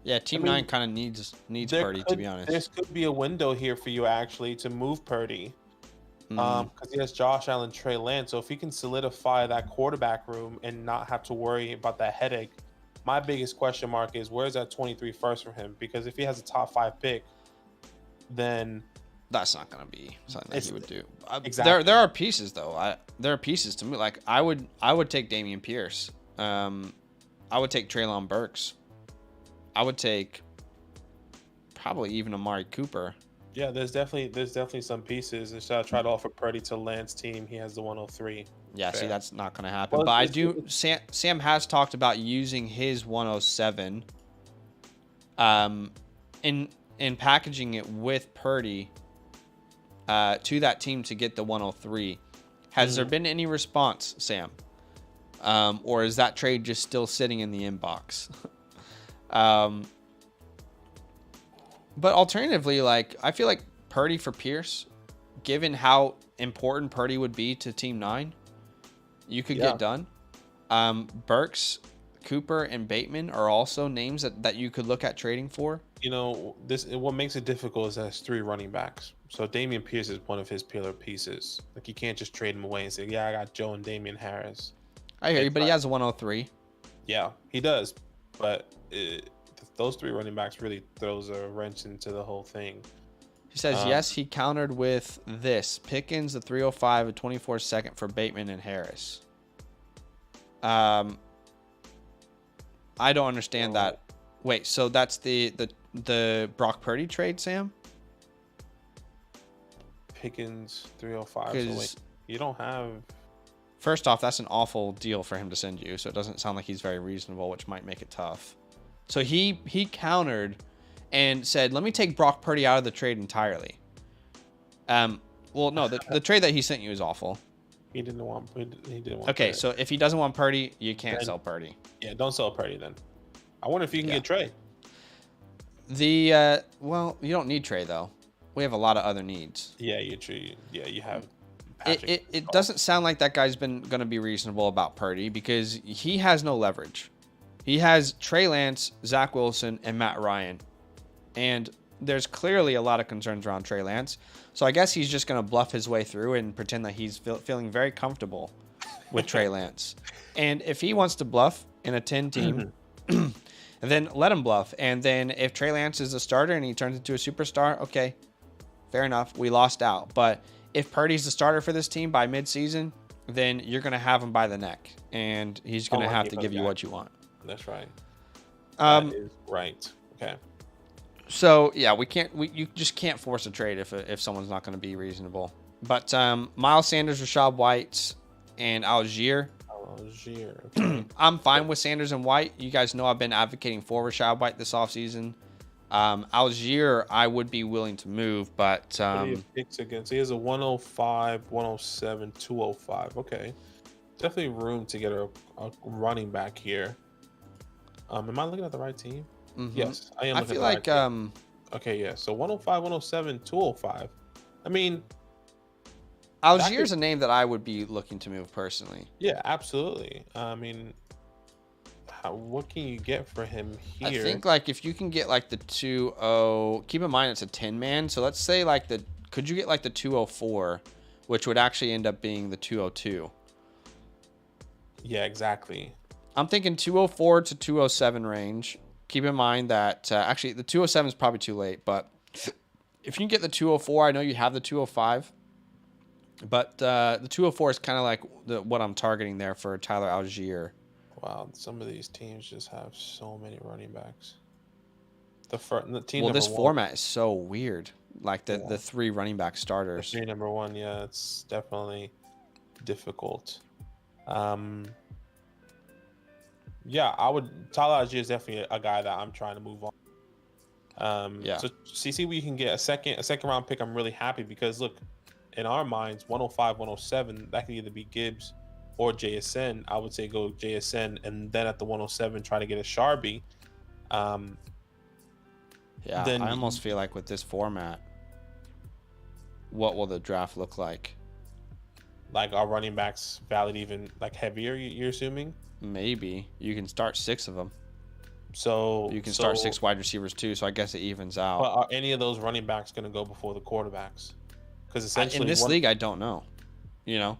Yeah, Team 9 kind of needs Purdy, to be honest. This could be a window here for you, actually, to move Purdy. Because he has Josh Allen, Trey Lance. So if he can solidify that quarterback room and not have to worry about that headache, my biggest question mark is where's that 23 first for him? Because if he has a top 5 pick, then that's not going to be something that he would do. Exactly. There are pieces though. There are pieces to me. Like I would take Damian Pierce. I would take Treylon Burks. I would take probably even Amari Cooper. Yeah, there's definitely some pieces. Instead of try to offer Purdy to Lance team, he has the 100. Yeah, see, that's not going to happen. Well, but I do. Sam has talked about using his 107. In packaging it with Purdy to that team to get the 103. Has there been any response, Sam? Or is that trade just still sitting in the inbox? But alternatively, like I feel like Purdy for Pierce, given how important Purdy would be to Team 9, you could get done. Burks, Cooper, and Bateman are also names that you could look at trading for. You know, what makes it difficult is that it's 3 running backs. So Damian Pierce is one of his pillar pieces. Like you can't just trade him away and say, "Yeah, I got Joe and Damian Harris." I hear you, but he has a 103. Yeah, he does. But those 3 running backs really throws a wrench into the whole thing. He says, yes, he countered with this. Pickens, the 305, a 24 second for Bateman and Harris. I don't understand that. Wait, so that's the Brock Purdy trade, Sam? Pickens, 305. So wait, you don't have... First off, that's an awful deal for him to send you, so it doesn't sound like he's very reasonable, which might make it tough. So he countered and said, let me take Brock Purdy out of the trade entirely. Well, no, the trade that he sent you is awful. He didn't want Okay, Purdy. So if he doesn't want Purdy, you can't sell Purdy. Yeah, don't sell Purdy then. I wonder if you can get Trey. Well, you don't need Trey though. We have a lot of other needs. Yeah, you have It doesn't sound like that guy's been going to be reasonable about Purdy because he has no leverage. He has Trey Lance, Zach Wilson, and Matt Ryan. And there's clearly a lot of concerns around Trey Lance. So I guess he's just going to bluff his way through and pretend that he's feeling very comfortable with Trey Lance. And if he wants to bluff in a 10 team, then let him bluff. And then if Trey Lance is a starter and he turns into a superstar, okay, fair enough. We lost out. But if Purdy's the starter for this team by midseason, then you're going to have him by the neck. And he's going to have to give you what you want. That's right. That is right. Okay. So yeah, you just can't force a trade if someone's not going to be reasonable. But Miles Sanders, Rashad White, and Algier. Okay. I'm fine with Sanders and White. You guys know I've been advocating for Rashad White this offseason. Algier, I would be willing to move, but picks again. So he has a 105, 107, 205. Okay, definitely room to get a running back here. Am I looking at the right team? Mm-hmm. Yes, I am. I feel like okay, yeah. So 105, 107, 205. I mean, Algier's a name that I would be looking to move personally. Yeah, absolutely. I mean, what can you get for him here? I think like if you can get like the 2-0, keep in mind it's a 10-man. So let's say like could you get like the 204, which would actually end up being the 202? Yeah, exactly. I'm thinking 204 to 207 range. Keep in mind that actually the 207 is probably too late, but if you can get the 204, I know you have the 205, but the 204 is kind of like what I'm targeting there for Tyler Algier. Wow, some of these teams just have so many running backs. The team Well, number this one. format is so weird. Like the Yeah. 3 running back The starters. three number one, yeah, it's definitely difficult. Yeah, Tyler Algier is definitely a guy that I'm trying to move on. Yeah. So see where you can get a second round pick. I'm really happy because look, in our minds, 105, 107, that could either be Gibbs or JSN. I would say go JSN, and then at the 107, try to get a Sharby. Yeah, Then I almost feel like with this format, what will the draft look like? like our running backs valued even like heavier. You're assuming? Maybe you can start 6 of them. So You can start 6 wide receivers too, so I guess it evens out. But are any of those running backs going to go before the quarterbacks? Because essentially, in this league, I don't know. You know,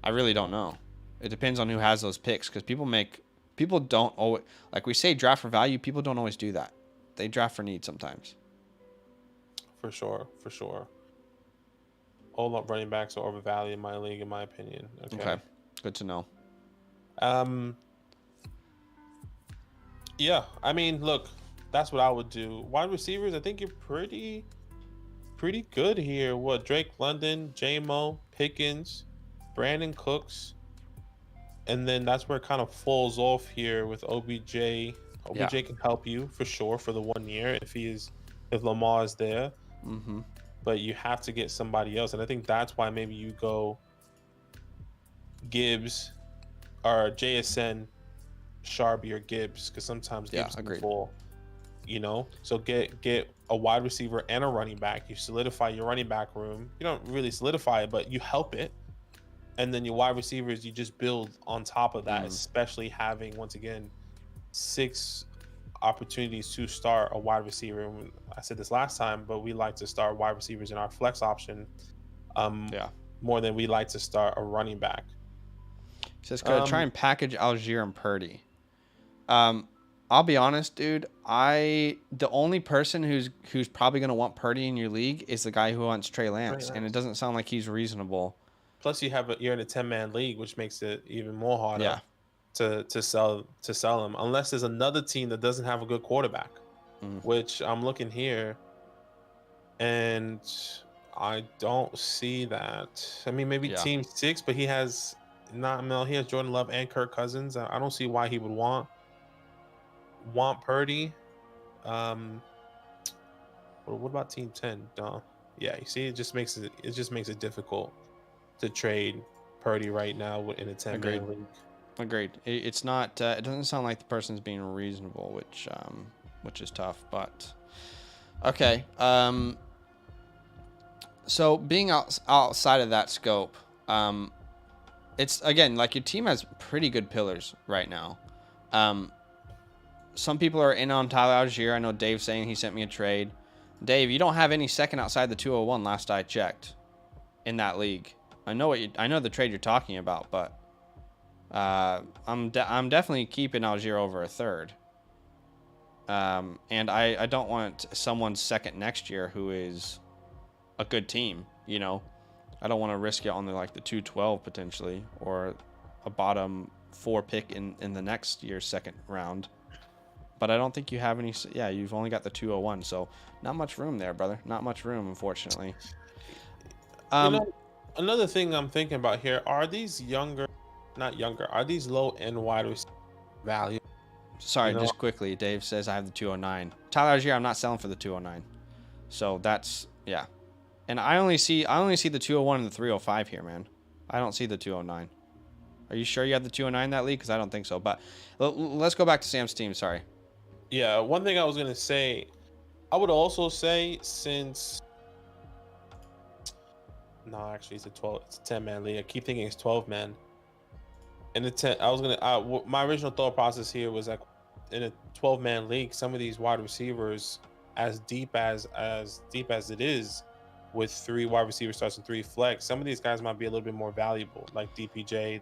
I really don't know. It depends on who has those picks because people don't always, like we say, draft for value. People don't always do that. They draft for need sometimes. For sure. All running backs are overvalued in my league, in my opinion. Okay. Good to know. Yeah, I mean, look, that's what I would do. Wide receivers, I think you're pretty good here. What, Drake London, J-Mo, Pickens, Brandon Cooks, and then that's where it kind of falls off here with OBJ. OBJ can help you for sure for the 1 year if Lamar is there. Mm-hmm. But you have to get somebody else, and I think that's why maybe you go Gibbs or JSN, Sharby or Gibbs, because sometimes Gibbs can fall. You know, so get a wide receiver and a running back. You solidify your running back room. You don't really solidify it, but you help it. And then your wide receivers, you just build on top of that, especially having, once again, 6 opportunities to start a wide receiver. I said this last time, but we like to start wide receivers in our flex option more than we like to start a running back. Says, could I try and package Algier and Purdy? I'll be honest, dude. The only person who's probably going to want Purdy in your league is the guy who wants Trey Lance, and it doesn't sound like he's reasonable. Plus, you're in a 10-man league, which makes it even more harder to sell him, unless there's another team that doesn't have a good quarterback. Which I'm looking here, and I don't see that. I mean, maybe Team 6, but he has Jordan Love and Kirk Cousins. I don't see why he would want Purdy. What about Team 10? No. Yeah, you see, it just makes it difficult to trade Purdy right now in a 10-man league. Agreed. It's not. It doesn't sound like the person's being reasonable, which is tough. But okay. So being outside of that scope, it's again like your team has pretty good pillars right now. Some people are in on Tyler Algier. I know Dave's saying he sent me a trade. Dave, you don't have any second outside the 201 last I checked in that league. I know the trade you're talking about, but I'm definitely keeping Algier over a third. And I don't want someone's second next year who is a good team, you know. I don't want to risk it on the 212 potentially, or a bottom 4 pick in the next year's second round. But I don't think you have any. Yeah, you've only got the 201, so not much room there, brother. Not much room, unfortunately. Another thing I'm thinking about here, are these are these low-end wide receiver value? Sorry, just quickly, Dave says I have the 209. Tyler Algier, I'm not selling for the 209. So that's, yeah. And I only see the 201 and the 305 here, man. I don't see the 209. Are you sure you have the 209 in that league? Because I don't think so. But let's go back to Sam's team. Sorry. Yeah, one thing I was going to say, I would also say since... No, actually, it's a 10-man league. I keep thinking it's 12-man. In the 10, my original thought process here was like in a 12-man league, some of these wide receivers, as deep as it is, with 3 wide receiver starts and 3 flex, some of these guys might be a little bit more valuable, like DPJ.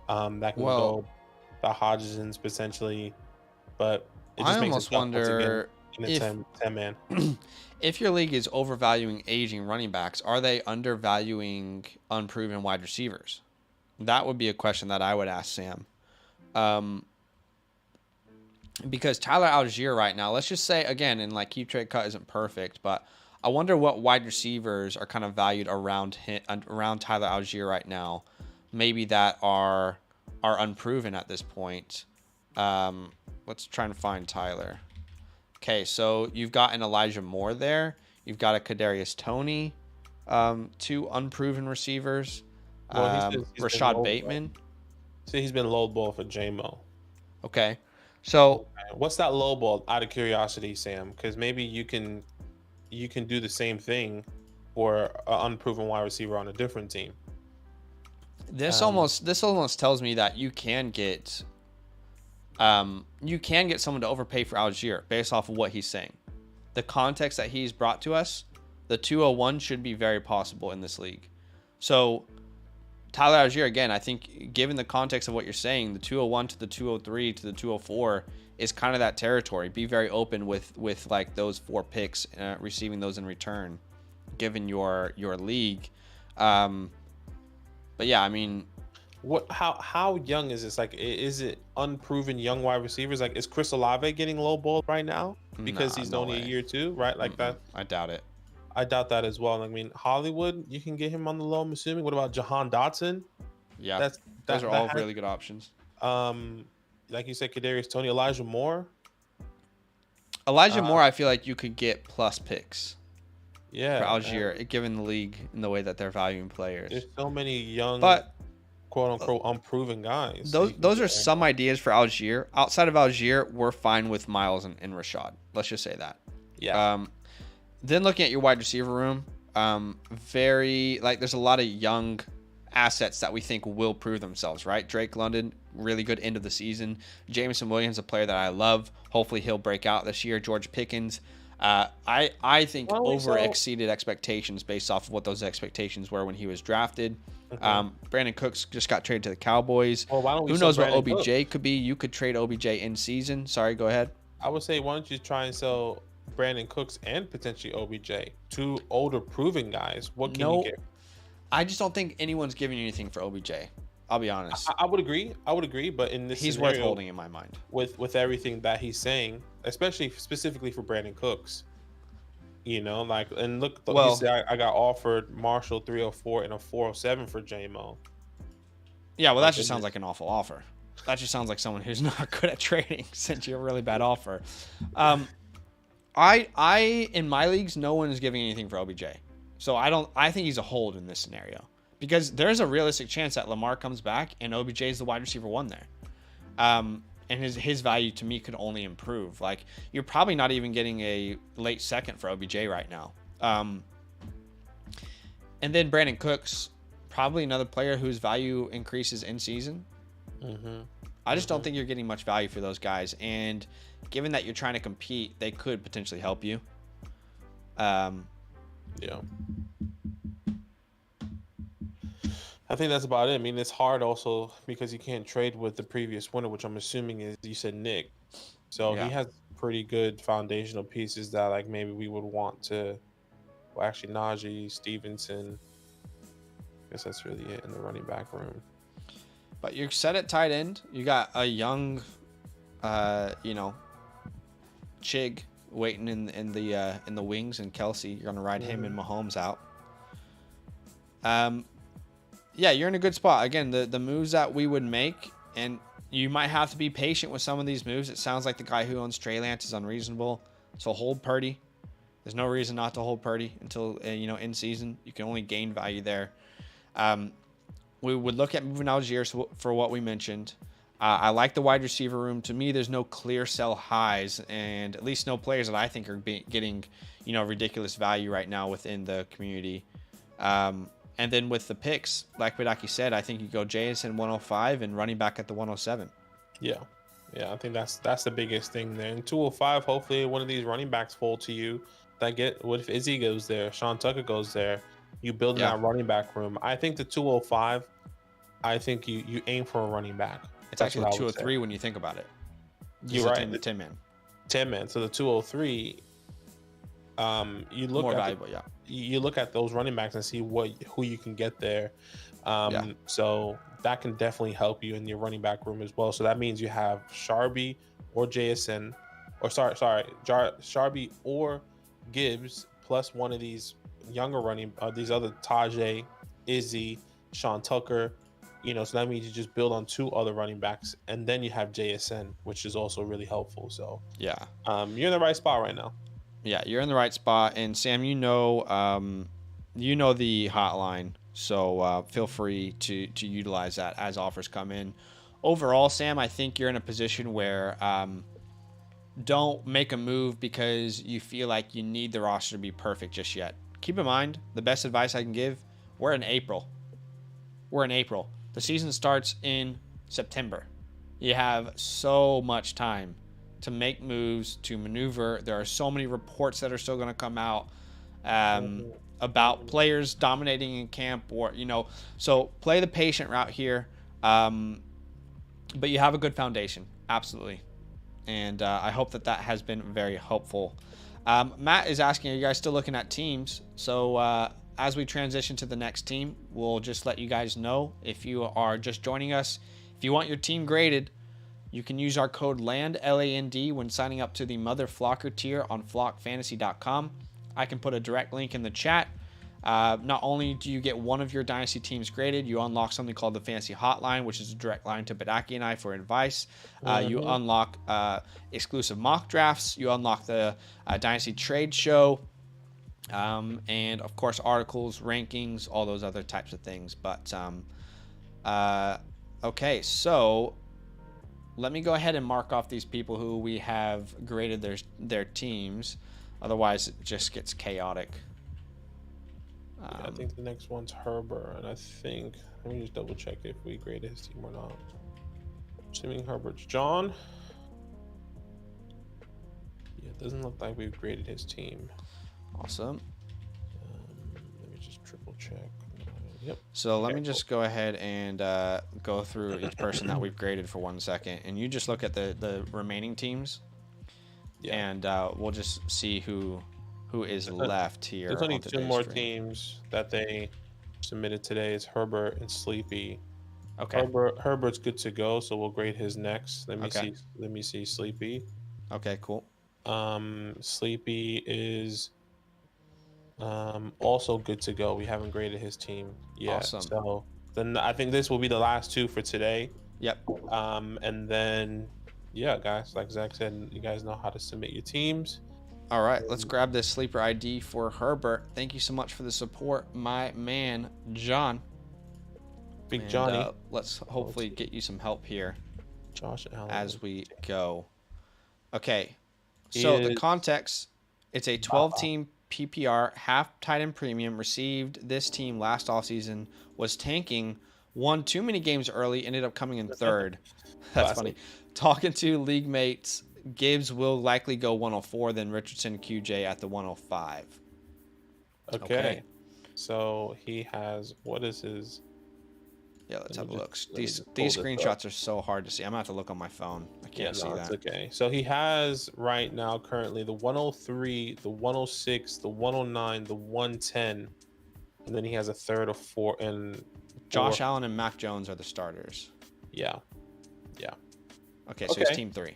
That can go the Hodgsons potentially, but it just I makes almost it wonder in a 10-man. If your league is overvaluing aging running backs, are they undervaluing unproven wide receivers? That would be a question that I would ask Sam. Because Tyler Algier right now, let's just say again, and like keep trade cut isn't perfect, but I wonder what wide receivers are kind of valued around Tyler Algier right now, maybe that are unproven at this point. Let's try and find Tyler. Okay, so you've got an Elijah Moore there. You've got a Kadarius Toney, two unproven receivers. Rashad Bateman. See, he's been low ball for J-Mo. Okay. So what's that low ball out of curiosity, Sam? Because maybe you can do the same thing for an unproven wide receiver on a different team. This almost tells me that you can get someone to overpay for Algier based off of what he's saying. The context that he's brought to us, the 201 should be very possible in this league. So Tyler Algier, again, I think given the context of what you're saying, the 201 to the 203 to the 204 is kind of that territory. Be very open with like those 4 picks, receiving those in return, given your league. But yeah, I mean, how young is this? Like, is it unproven young wide receivers? Like, is Chris Olave getting low ball right now because he's only a year too, right? Like that. I doubt it. I doubt that as well. I mean, Hollywood, you can get him on the low, I'm assuming. What about Jahan Dotson? Yeah, those are all really good options. Like you said, Kadarius Toney, Elijah Moore. Elijah Moore, I feel like you could get plus picks. Yeah, for Algier, given the league and the way that they're valuing players. There's so many young, but quote unquote, unproven guys. Those are some ideas for Algier. Outside of Algier, we're fine with Miles and Rashad. Let's just say that. Yeah. Then looking at your wide receiver room, there's a lot of young assets that we think will prove themselves, right? Drake London, really good end of the season. Jameson Williams, a player that I love. Hopefully he'll break out this year. George Pickens, I think exceeded expectations based off of what those expectations were when he was drafted. Brandon Cooks just got traded to the Cowboys. Who knows what OBJ could be? You could trade OBJ in season. Sorry, go ahead. I would say, why don't you try and sell Brandon Cooks and potentially OBJ, 2 older proven guys? What can you get? I just don't think anyone's giving you anything for OBJ. I'll be honest. I would agree. But in this he's scenario, worth holding in my mind. With everything that he's saying, especially specifically for Brandon Cooks. You know, like, and look, he said I got offered Marshall 304 and a 407 for J-Mo. Yeah, well, that just sounds like an awful offer. That just sounds like someone who's not good at trading sent you a really bad offer. I in my leagues, no one is giving anything for OBJ. So I think he's a hold in this scenario because there's a realistic chance that Lamar comes back and OBJ is the wide receiver 1 there. And his value to me could only improve. Like, you're probably not even getting a late second for OBJ right now. And then Brandon Cooks, probably another player whose value increases in season. I just don't think you're getting much value for those guys. And given that you're trying to compete, they could potentially help you. Yeah. I think that's about it. I mean, it's hard also because you can't trade with the previous winner, which I'm assuming is, you said, Nick. So he has pretty good foundational pieces that, like, maybe we would want to. Well, actually, Najee, Stevenson. I guess that's really it in the running back room. But you're set at tight end. You got a young, Chig waiting in the wings, and Kelsey. You're gonna ride him and Mahomes out. Yeah, you're in a good spot. Again, the moves that we would make, and you might have to be patient with some of these moves. It sounds like the guy who owns Trey Lance is unreasonable. So hold Purdy. There's no reason not to hold Purdy until in season. You can only gain value there. We would look at moving Algier for what we mentioned. I like the wide receiver room. To me, there's no clear sell highs, and at least no players that I think are getting ridiculous value right now within the community. And then with the picks, like Badake said, I think you go Jason 105 and running back at the 107. Yeah, I think that's the biggest thing there. In 205, hopefully one of these running backs fall to you. What if Izzy goes there? Sean Tucker goes there. You build that running back room. I think the 205, I think you aim for a running back. It's actually the 203 when you think about it. You're right. The 10-man. 10-man. So the 203, you look more at valuable, you look at those running backs and see who you can get there. So that can definitely help you in your running back room as well. So that means you have Sharby or JSN, or Sharby or Gibbs plus one of these younger these other Tajay, Izzy, Sean Tucker. So that means you just build on 2 other running backs, and then you have JSN, which is also really helpful. So Yeah. You're in the right spot right now. Yeah, you're in the right spot. And Sam, the hotline, so feel free to utilize that as offers come in. Overall, Sam, I think you're in a position where don't make a move because you feel like you need the roster to be perfect just yet. Keep in mind, the best advice I can give, we're in April. The season starts in September. You have so much time to make moves, to maneuver. There are so many reports that are still going to come out about players dominating in camp, so play the patient route here. But you have a good foundation, absolutely. And I hope that has been very helpful. Matt is asking, are you guys still looking at teams? So as we transition to the next team, we'll just let you guys know if you are just joining us. If you want your team graded, you can use our code LAND, LAND, when signing up to the Mother Flocker tier on flockfantasy.com. I can put a direct link in the chat. Not only do you get one of your Dynasty teams graded, you unlock something called the Fantasy Hotline, which is a direct line to Badake and I for advice. You unlock exclusive mock drafts. You unlock the Dynasty Trade Show. And, of course, articles, rankings, all those other types of things. But, okay, so let me go ahead and mark off these people who we have graded their teams. Otherwise, it just gets chaotic. I think the next one's Herbert, and I think, let me just double check if we graded his team or not. Assuming Herbert's John. Yeah, it doesn't look like we've graded his team. Awesome. Let me just triple check. Yep. So let me just go ahead and go through each person that we've graded for 1 second, and you just look at the remaining teams, and we'll just see who is left here. There's only 2 more teams that they submitted today. It's Herbert and Sleepy. Okay. Herbert's good to go, so we'll grade his next. Let me see Sleepy. Okay, cool. Sleepy is also good to go. We haven't graded his team yet. Awesome. So then I think this will be the last 2 for today. Yep. And then guys, like Zach said, you guys know how to submit your teams. All right, let's grab this sleeper ID for Herbert. Thank you so much for the support, my man, John. Big Johnny. Let's hopefully get you some help here, Josh Allen, as we go. Okay, so the context, it's a 12-team PPR, half tight end premium, received this team last offseason, was tanking, won too many games early, ended up coming in 3rd. That's funny. Talking to league mates, Gibbs will likely go 104, then Richardson, QJ at the 105. Okay. So he has, what is his? Yeah, let's have a look. These screenshots are so hard to see. I'm going to have to look on my phone. I can't see that. Okay. So he has right now currently the 103, the 106, the 109, the 110, and then he has a 3rd of 4. And Josh Allen and Mac Jones are the starters. Yeah. Okay, so he's team 3.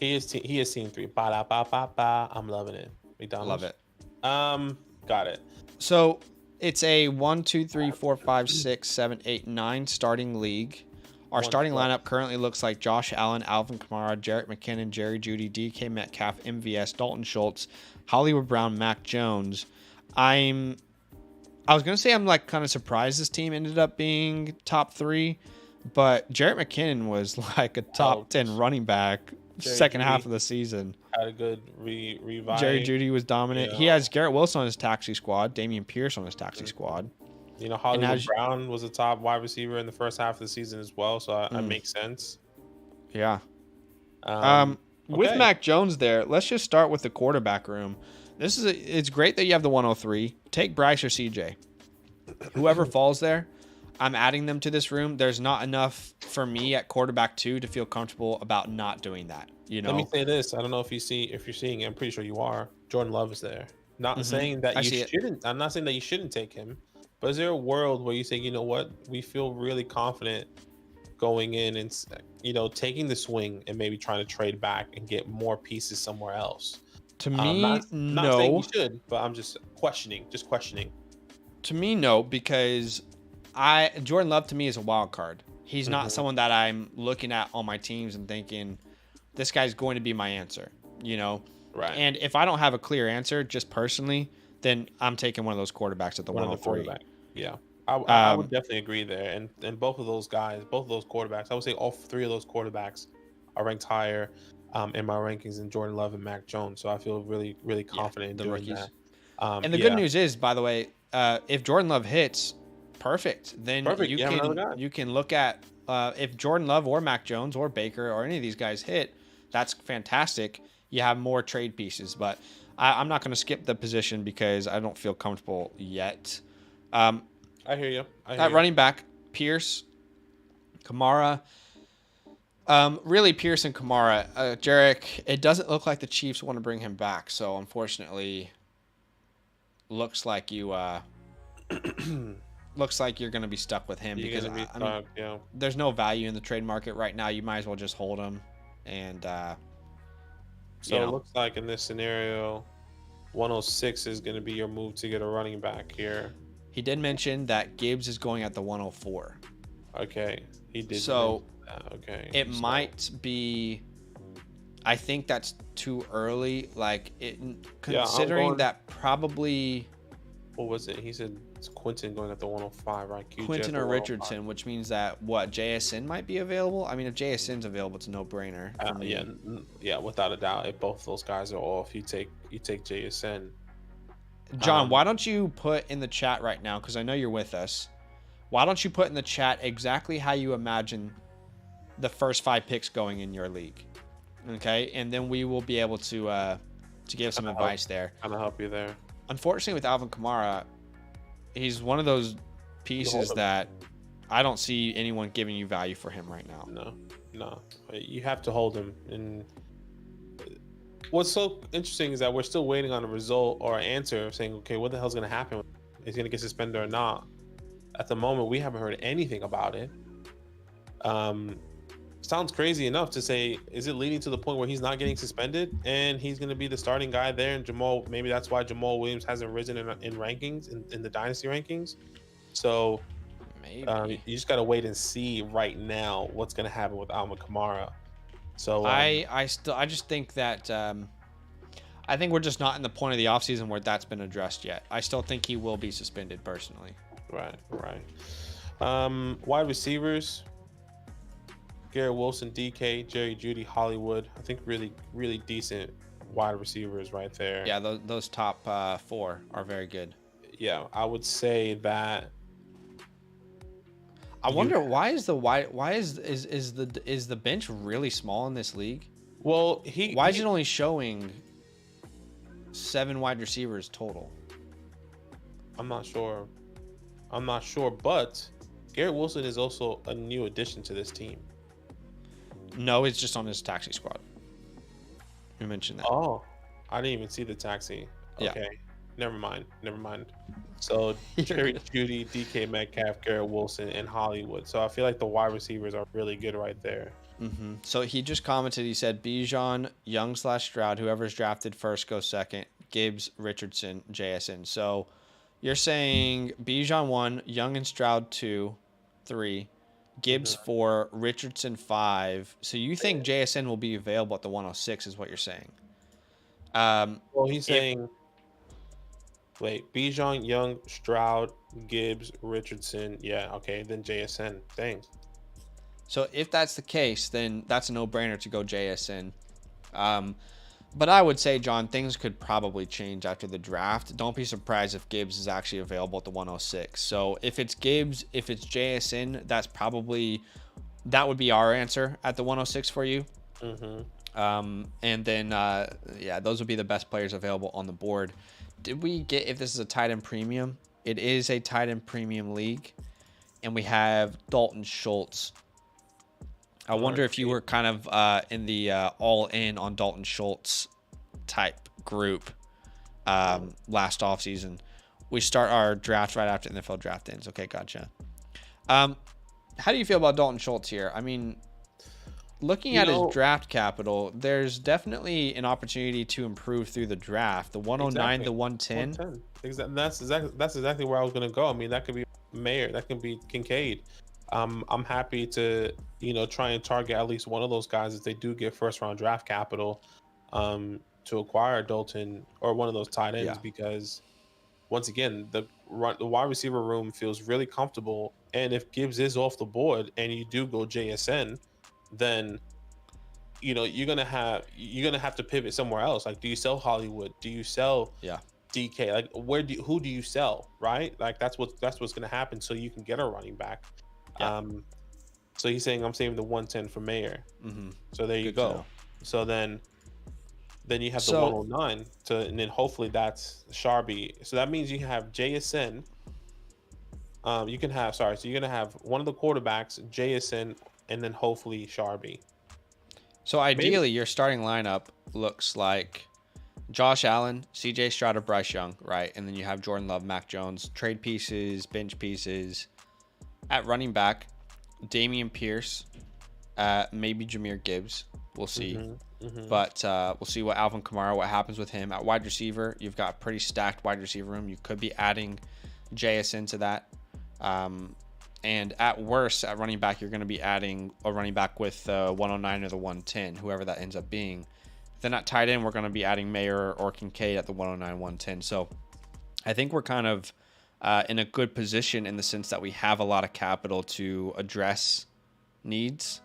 He is team 3. Ba-da-ba-ba-ba. I'm loving it. McDonald's. Love it. Got it. So it's a 1, 2, 3, 4, 5, 6, 7, 8, 9 starting league. Our starting lineup currently looks like Josh Allen, Alvin Kamara, Jerick McKinnon, Jerry Jeudy, DK Metcalf, MVS, Dalton Schultz, Hollywood Brown, Mac Jones. I was going to say I'm like kind of surprised this team ended up being top 3, but Jerick McKinnon was like a top 10 running back second half of the season. Had a good revive. Jerry Jeudy was dominant. He has Garrett Wilson on his taxi squad, Damian Pierce on his taxi squad. Hollywood Brown was a top wide receiver in the first half of the season as well, so that makes sense. Yeah. With Mac Jones there, let's just start with the quarterback room. It's great that you have the 103. Take Bryce or CJ. Whoever falls there, I'm adding them to this room. There's not enough for me at quarterback 2 to feel comfortable about not doing that. Let me say this. I don't know if you're seeing it. I'm pretty sure you are. Jordan Love is there. Not saying that you shouldn't. I'm not saying that you shouldn't take him, But is there a world where you say, you know what, we feel really confident going in and taking the swing and maybe trying to trade back and get more pieces somewhere else? To Not me, not saying you no. should, but I'm just questioning. To me, no, because Jordan Love to me is a wild card. He's not Hmm. someone that I'm looking at on my teams and thinking this guy's going to be my answer, you know. Right. And if I don't have a clear answer, just personally, then I'm taking one of those quarterbacks at the One of the 103. quarterback. Yeah. I would Um, definitely agree there. And both of those guys, both of those quarterbacks, I would say all three of those quarterbacks are ranked higher in my rankings than Jordan Love and Mac Jones. So I feel really, really yeah, confident in the doing rookies. that. And the good Yeah. news is, by the way, if Jordan Love hits, perfect. Then Perfect. You have another guy. you can look at if Jordan Love or Mac Jones or Baker or any of these guys hit, that's fantastic. You have more trade pieces, but I'm not going to skip the position because I don't feel comfortable yet. I hear you. At running back, Pierce, Kamara. Really, Pierce and Kamara. Jarek, it doesn't look like the Chiefs want to bring him back, so unfortunately, looks like you looks like you're going to be stuck with him You're because gonna be I mean, stuck, yeah. there's no value in the trade market right now. You might as well just hold him, and So it looks like in this scenario, 106 is going to be your move to get a running back here. he did mention that Gibbs is going at the 104. Okay, he did. So mention that. Okay, it so might be. I think that's too early. Like considering going- that probably what was it? He said it's Quentin going at the 105, right? QJ Quentin at the or 105. Richardson, which means that what JSN might be available. I mean, if JSN's available, it's a no-brainer. for me. Yeah, without a doubt. If both those guys are off, you take JSN. John, why don't you put in the chat right now, because I know you're with us. Why don't you put in the chat exactly how you imagine the first 5 picks going in your league? Okay, and then we will be able to give some advice there. Kind of help you there. Unfortunately, with Alvin Kamara, he's one of those pieces that I don't see anyone giving you value for him right now. No, you have to hold him. And what's so interesting is that we're still waiting on a result or an answer saying, okay, what the hell's going to happen? Is he going to get suspended or not? At the moment, we haven't heard anything about it. Sounds crazy enough to say, is it leading to the point where he's not getting suspended and he's going to be the starting guy there? And maybe that's why Jamal Williams hasn't risen in rankings, in the dynasty rankings. So Maybe. you just got to wait and see right now what's going to happen with Alvin Kamara. So I just think that I think we're just not in the point of the offseason where that's been addressed yet. I still think he will be suspended personally. Right. Wide receivers, Garrett Wilson, DK, Jerry Jeudy, Hollywood. I think really, really decent wide receivers right there. Yeah, those top 4 are very good. Yeah, I would say that. I wonder why is the bench really small in this league? Well, why is it only showing 7 wide receivers total? I'm not sure, but Garrett Wilson is also a new addition to this team. No, it's just on his taxi squad. You mentioned that. Oh, I didn't even see the taxi. Okay. Yeah. Never mind. So Jerry Jeudy, DK Metcalf, Garrett Wilson, and Hollywood. So I feel like the wide receivers are really good right there. Mm-hmm. So he just commented. He said Bijan, Young/Stroud, whoever's drafted first goes second. Gibbs, Richardson, JSN. So you're saying Bijan 1, Young and Stroud 2, 3, Gibbs 4, Richardson 5. So you think JSN will be available at the 106 is what you're saying? Well, he's saying, wait, Bijan, Young, Stroud, Gibbs, Richardson. Yeah, okay, then JSN. Thanks. So if that's the case, then that's a no-brainer to go JSN. But I would say, John, things could probably change after the draft. Don't be surprised if Gibbs is actually available at the 106. So if it's Gibbs, if it's JSN, that would be our answer at the 106 for you. Mm-hmm. And then, those would be the best players available on the board. Did we get, if this is a tight end premium? It is a tight end premium league. And we have Dalton Schultz. I wonder if you were kind of in the all-in on Dalton Schultz type group last offseason. we start our draft right after the NFL draft ends. Okay, gotcha. How do you feel about Dalton Schultz here? I mean, looking at his draft capital, there's definitely an opportunity to improve through the draft. The 109, the 110. 110. Exactly. That's exactly where I was gonna go. I mean, that could be Mayer, that could be Kincaid. I'm happy to try and target at least one of those guys if they do get first round draft capital to acquire Dalton or one of those tight ends because once again the wide receiver room feels really comfortable, and if Gibbs is off the board and you do go JSN, then you're gonna have to pivot somewhere else. Like, do you sell Hollywood? Do you sell DK? Like, who do you sell? Right? Like, that's what's gonna happen. So you can get a running back. Yeah. So he's saying I'm saving the 110 for Mayer. Mm-hmm. So there you go. So then you have the 109 and then hopefully that's Sharby. So that means you have JSN. You can have so you're gonna have one of the quarterbacks, JSN, and then hopefully Sharby. So ideally, your starting lineup looks like Josh Allen, CJ Stroud, Bryce Young, right? And then you have Jordan Love, Mac Jones, trade pieces, bench pieces. At running back, Dameon Pierce, maybe Jahmyr Gibbs. We'll see. But we'll see what Alvin Kamara, what happens with him. At wide receiver, you've got a pretty stacked wide receiver room. You could be adding JSN to that. And at worst, at running back, you're going to be adding a running back with the 109 or the 110, whoever that ends up being. Then at tight end, we're going to be adding Mayer or Kincaid at the 109, 110. So I think we're kind of in a good position in the sense that we have a lot of capital to address needs.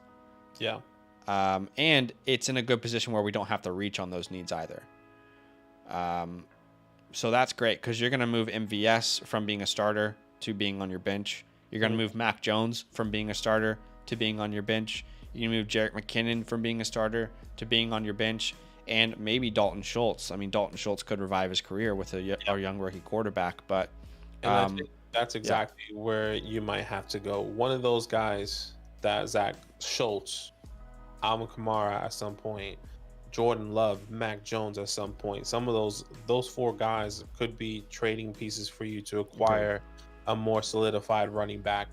Yeah. And it's in a good position where we don't have to reach on those needs either. So that's great because you're going to move MVS from being a starter to being on your bench. You're going to move Mac Jones from being a starter to being on your bench. You can move Jerick McKinnon from being a starter to being on your bench. And maybe Dalton Schultz. I mean, Dalton Schultz could revive his career with a young rookie quarterback. But I think that's exactly where you might have to go. One of those guys, that Zach Schultz, Alvin Kamara at some point, Jordan Love, Mac Jones at some point. Some of those four guys could be trading pieces for you to acquire a more solidified running back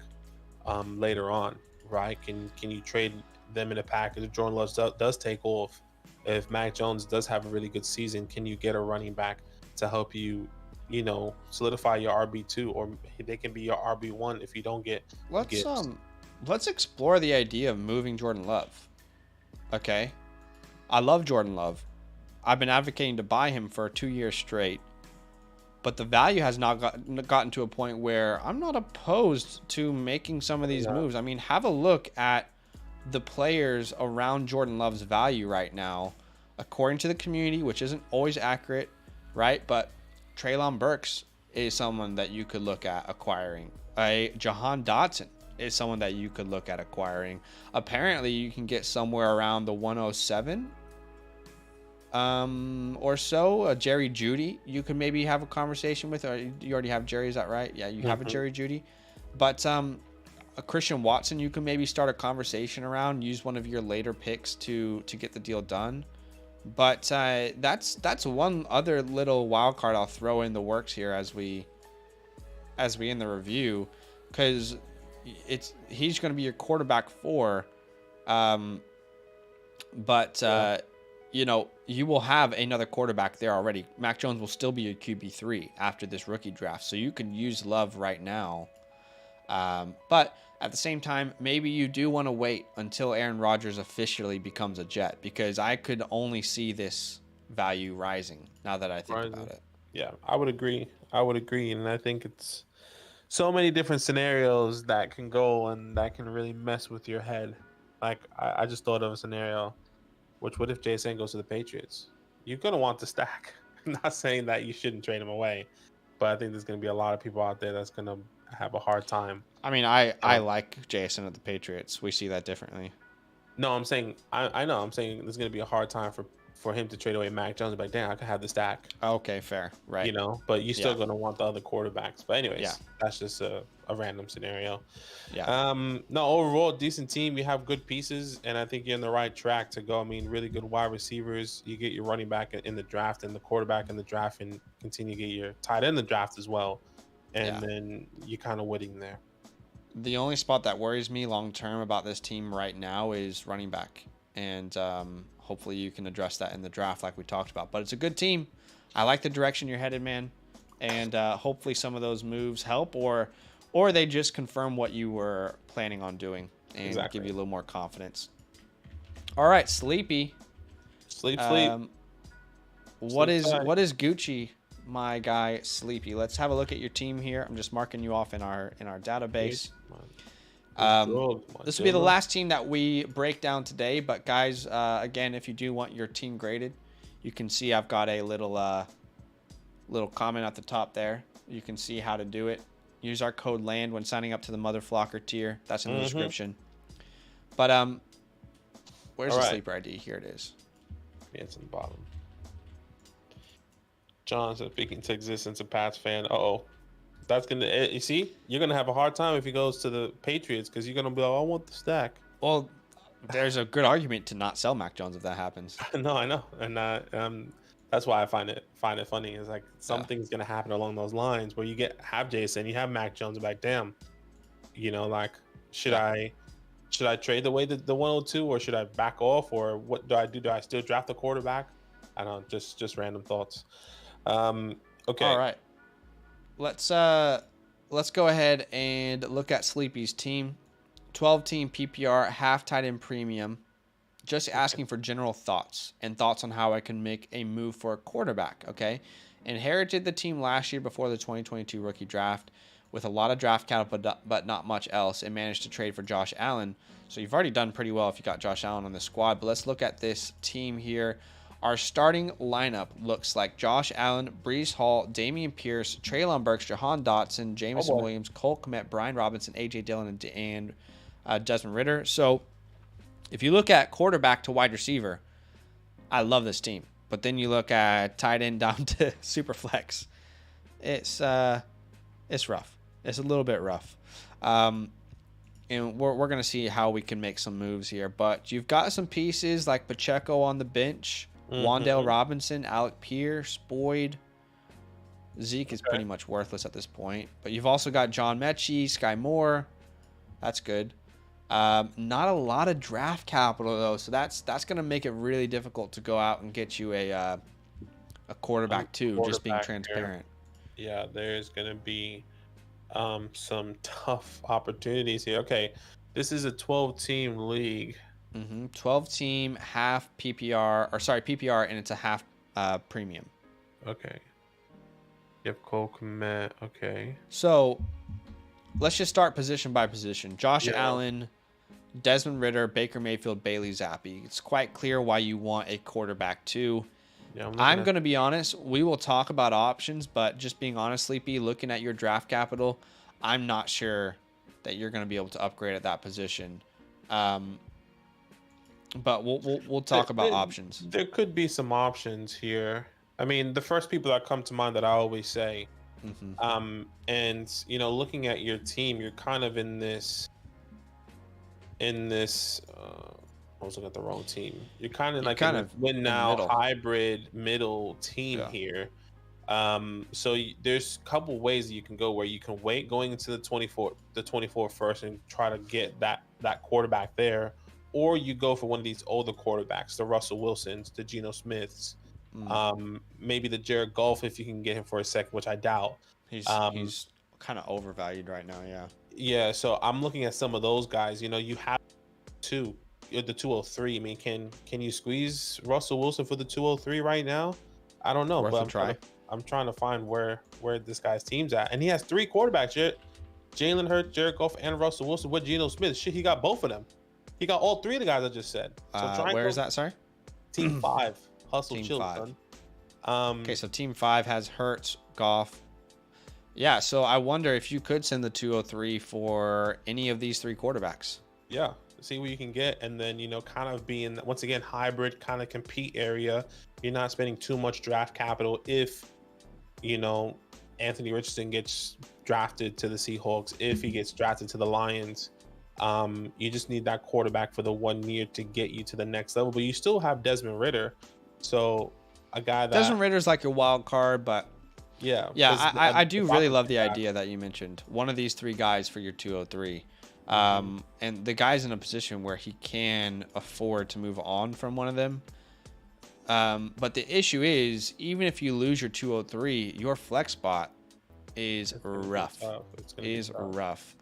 later on, right? Can you trade them in a package? If Jordan Love does take off, if Mac Jones does have a really good season, can you get a running back to help you, solidify your RB2, or they can be your RB1 if you don't get Gibbs. Let's explore the idea of moving Jordan Love. Okay, I love Jordan Love. I've been advocating to buy him for 2 years straight. But the value has not gotten to a point where I'm not opposed to making some of these moves. I mean, have a look at the players around Jordan Love's value right now, according to the community, which isn't always accurate, right? But Treylon Burks is someone that you could look at acquiring. Jahan Dotson is someone that you could look at acquiring. Apparently, you can get somewhere around the 107 or so. Jerry Jeudy, you could maybe have a conversation with, or you already have Jerry, is that right? Yeah, you have a Jerry Jeudy. But a Christian Watson, you can maybe start a conversation around, use one of your later picks to get the deal done. But that's one other little wild card I'll throw in the works here as we end the review, because he's going to be your quarterback 4. You will have another quarterback there already. Mac Jones will still be your QB3 after this rookie draft, so you can use Love right now. But at the same time, maybe you do want to wait until Aaron Rodgers officially becomes a Jet, because I could only see this value rising now that I think about it. Yeah, I would agree. And I think it's so many different scenarios that can go and that can really mess with your head. Like, I just thought of a scenario. What if JSN goes to the Patriots? You're going to want to stack. I'm not saying that you shouldn't trade him away, but I think there's going to be a lot of people out there that's going to have a hard time. I mean, I like JSN at the Patriots. We see that differently. No, I'm saying I know. I'm saying there's gonna be a hard time for him to trade away Mac Jones. Like, damn, I could have the stack. Okay, fair. Right. But you're still Yeah. gonna want the other quarterbacks. But anyways, Yeah. that's just a random scenario. Yeah. No, overall decent team. You have good pieces, and I think you're in the right track to go. I mean, really good wide receivers. You get your running back in the draft and the quarterback in the draft, and continue to get your tight end in the draft as well. And then you're kind of winning there. The only spot that worries me long term about this team right now is running back, and hopefully you can address that in the draft like we talked about. But it's a good team. I like the direction you're headed, man, and hopefully some of those moves help, or they just confirm what you were planning on doing and give you a little more confidence. All right, Sleepy. Sleep. What is Gucci? My guy Sleepy. Let's have a look at your team here. I'm just marking you off in our database. This will be the last team that we break down today. But guys, again, if you do want your team graded, you can see I've got a little comment at the top there. You can see how to do it. Use our code LAND when signing up to the Mother Flocker tier. That's in the description. But where's the sleeper ID? Here it is. Yeah, it's in the bottom. John said, speaking to existence, a Pats fan. That's gonna. You see, you're gonna have a hard time if he goes to the Patriots because you're gonna be like, I want the stack. Well, there's a good argument to not sell Mac Jones if that happens. No, I know, and that's why I find it funny. It's like something's gonna happen along those lines where you have Jason, you have Mac Jones, and like, damn, like should I trade away the 102 or should I back off or what do I do? Do I still draft the quarterback? I don't know, just random thoughts. Okay. All right. Let's go ahead and look at Sleepy's team. 12-team PPR, half tight end premium. Just asking for general thoughts on how I can make a move for a quarterback, okay? Inherited the team last year before the 2022 rookie draft with a lot of draft capital but not much else, and managed to trade for Josh Allen. So you've already done pretty well if you got Josh Allen on the squad. But let's look at this team here. Our starting lineup looks like Josh Allen, Breece Hall, Dameon Pierce, Treylon Burks, Jahan Dotson, Jameson Williams, Cole Kmet, Brian Robinson, A.J. Dillon, and Desmond Ridder. So if you look at quarterback to wide receiver, I love this team. But then you look at tight end down to super flex. It's rough. It's a little bit rough. And we're going to see how we can make some moves here. But you've got some pieces like Pacheco on the bench. Wan'Dale Robinson, Alec Pierce, Boyd. Zeke is pretty much worthless at this point. But you've also got John Mechie, Sky Moore. That's good. Not a lot of draft capital, though. So that's going to make it really difficult to go out and get you a quarterback, too, just being transparent. Here. Yeah, there's going to be some tough opportunities here. Okay, this is a 12-team league. 12-team, half PPR, and it's a half premium. Okay. You have Cole Kmet. Okay. So let's just start position by position. Josh Allen, Desmond Ridder, Baker Mayfield, Bailey Zappi. It's quite clear why you want a quarterback too. Yeah, I'm going to be honest. We will talk about options, but just being honest, Sleepy, looking at your draft capital, I'm not sure that you're going to be able to upgrade at that position. But we'll talk about options. There could be some options here. I mean, the first people that come to mind that I always say, and looking at your team, you're kind of in this. I was looking at the wrong team. You're kind of like a win now hybrid middle team here. So there's a couple ways that you can go where you can wait going into the 24 first and try to get that quarterback there. Or you go for one of these older quarterbacks, the Russell Wilsons, the Geno Smiths, maybe the Jared Goff if you can get him for a second, which I doubt. He's kind of overvalued right now, yeah. Yeah, so I'm looking at some of those guys. You have the 203. I mean, can you squeeze Russell Wilson for the 203 right now? I don't know, but I'm trying to find where this guy's team's at, and he has 3 quarterbacks: Jalen Hurts, Jared Goff, and Russell Wilson with Geno Smith. Shit, he got both of them. He got all 3 of the guys I just said. So where is that? Sorry, Team 5. Hustle, team chill, 5. son. Okay, so Team 5 has Hurts, Goff. Yeah, so I wonder if you could send the 203 for any of these 3 quarterbacks. Yeah, see what you can get, and then kind of being once again hybrid kind of compete area. You're not spending too much draft capital if Anthony Richardson gets drafted to the Seahawks, if he gets drafted to the Lions. You just need that quarterback for the 1 year to get you to the next level, but you still have Desmond Ridder, so a guy that Desmond Ritter's like your wild card, but yeah, I do really love the idea that you mentioned one of these 3 guys for your 203. And the guy's in a position where he can afford to move on from one of them. But the issue is, even if you lose your 203, your flex spot is rough. Rough.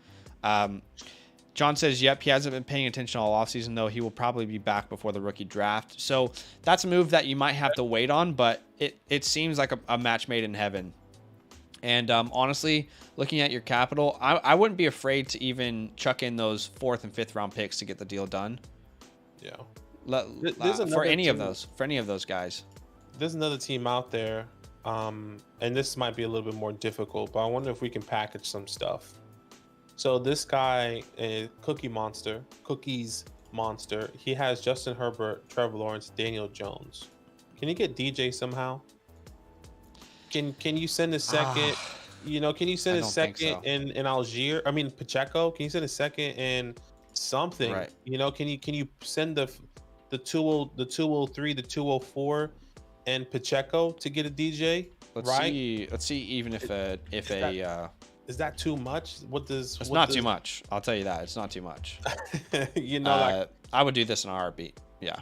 John says, yep, he hasn't been paying attention all offseason, though. He will probably be back before the rookie draft. So that's a move that you might have to wait on, but it seems like a match made in heaven. And honestly, looking at your capital, I wouldn't be afraid to even chuck in those 4th and 5th round picks to get the deal done. Yeah. For any of those guys. There's another team out there, and this might be a little bit more difficult, but I wonder if we can package some stuff. So this guy, Cookies Monster, he has Justin Herbert, Trevor Lawrence, Daniel Jones. Can you get DJ somehow? Can you send a second? Can you send a second in Algier? I mean Pacheco. Can you send a second in something? Right. Can you send the 203, the 204, and Pacheco to get a DJ? Let's see. Even is that too much? It's not too much. I'll tell you that. It's not too much. I would do this in a heartbeat. Yeah.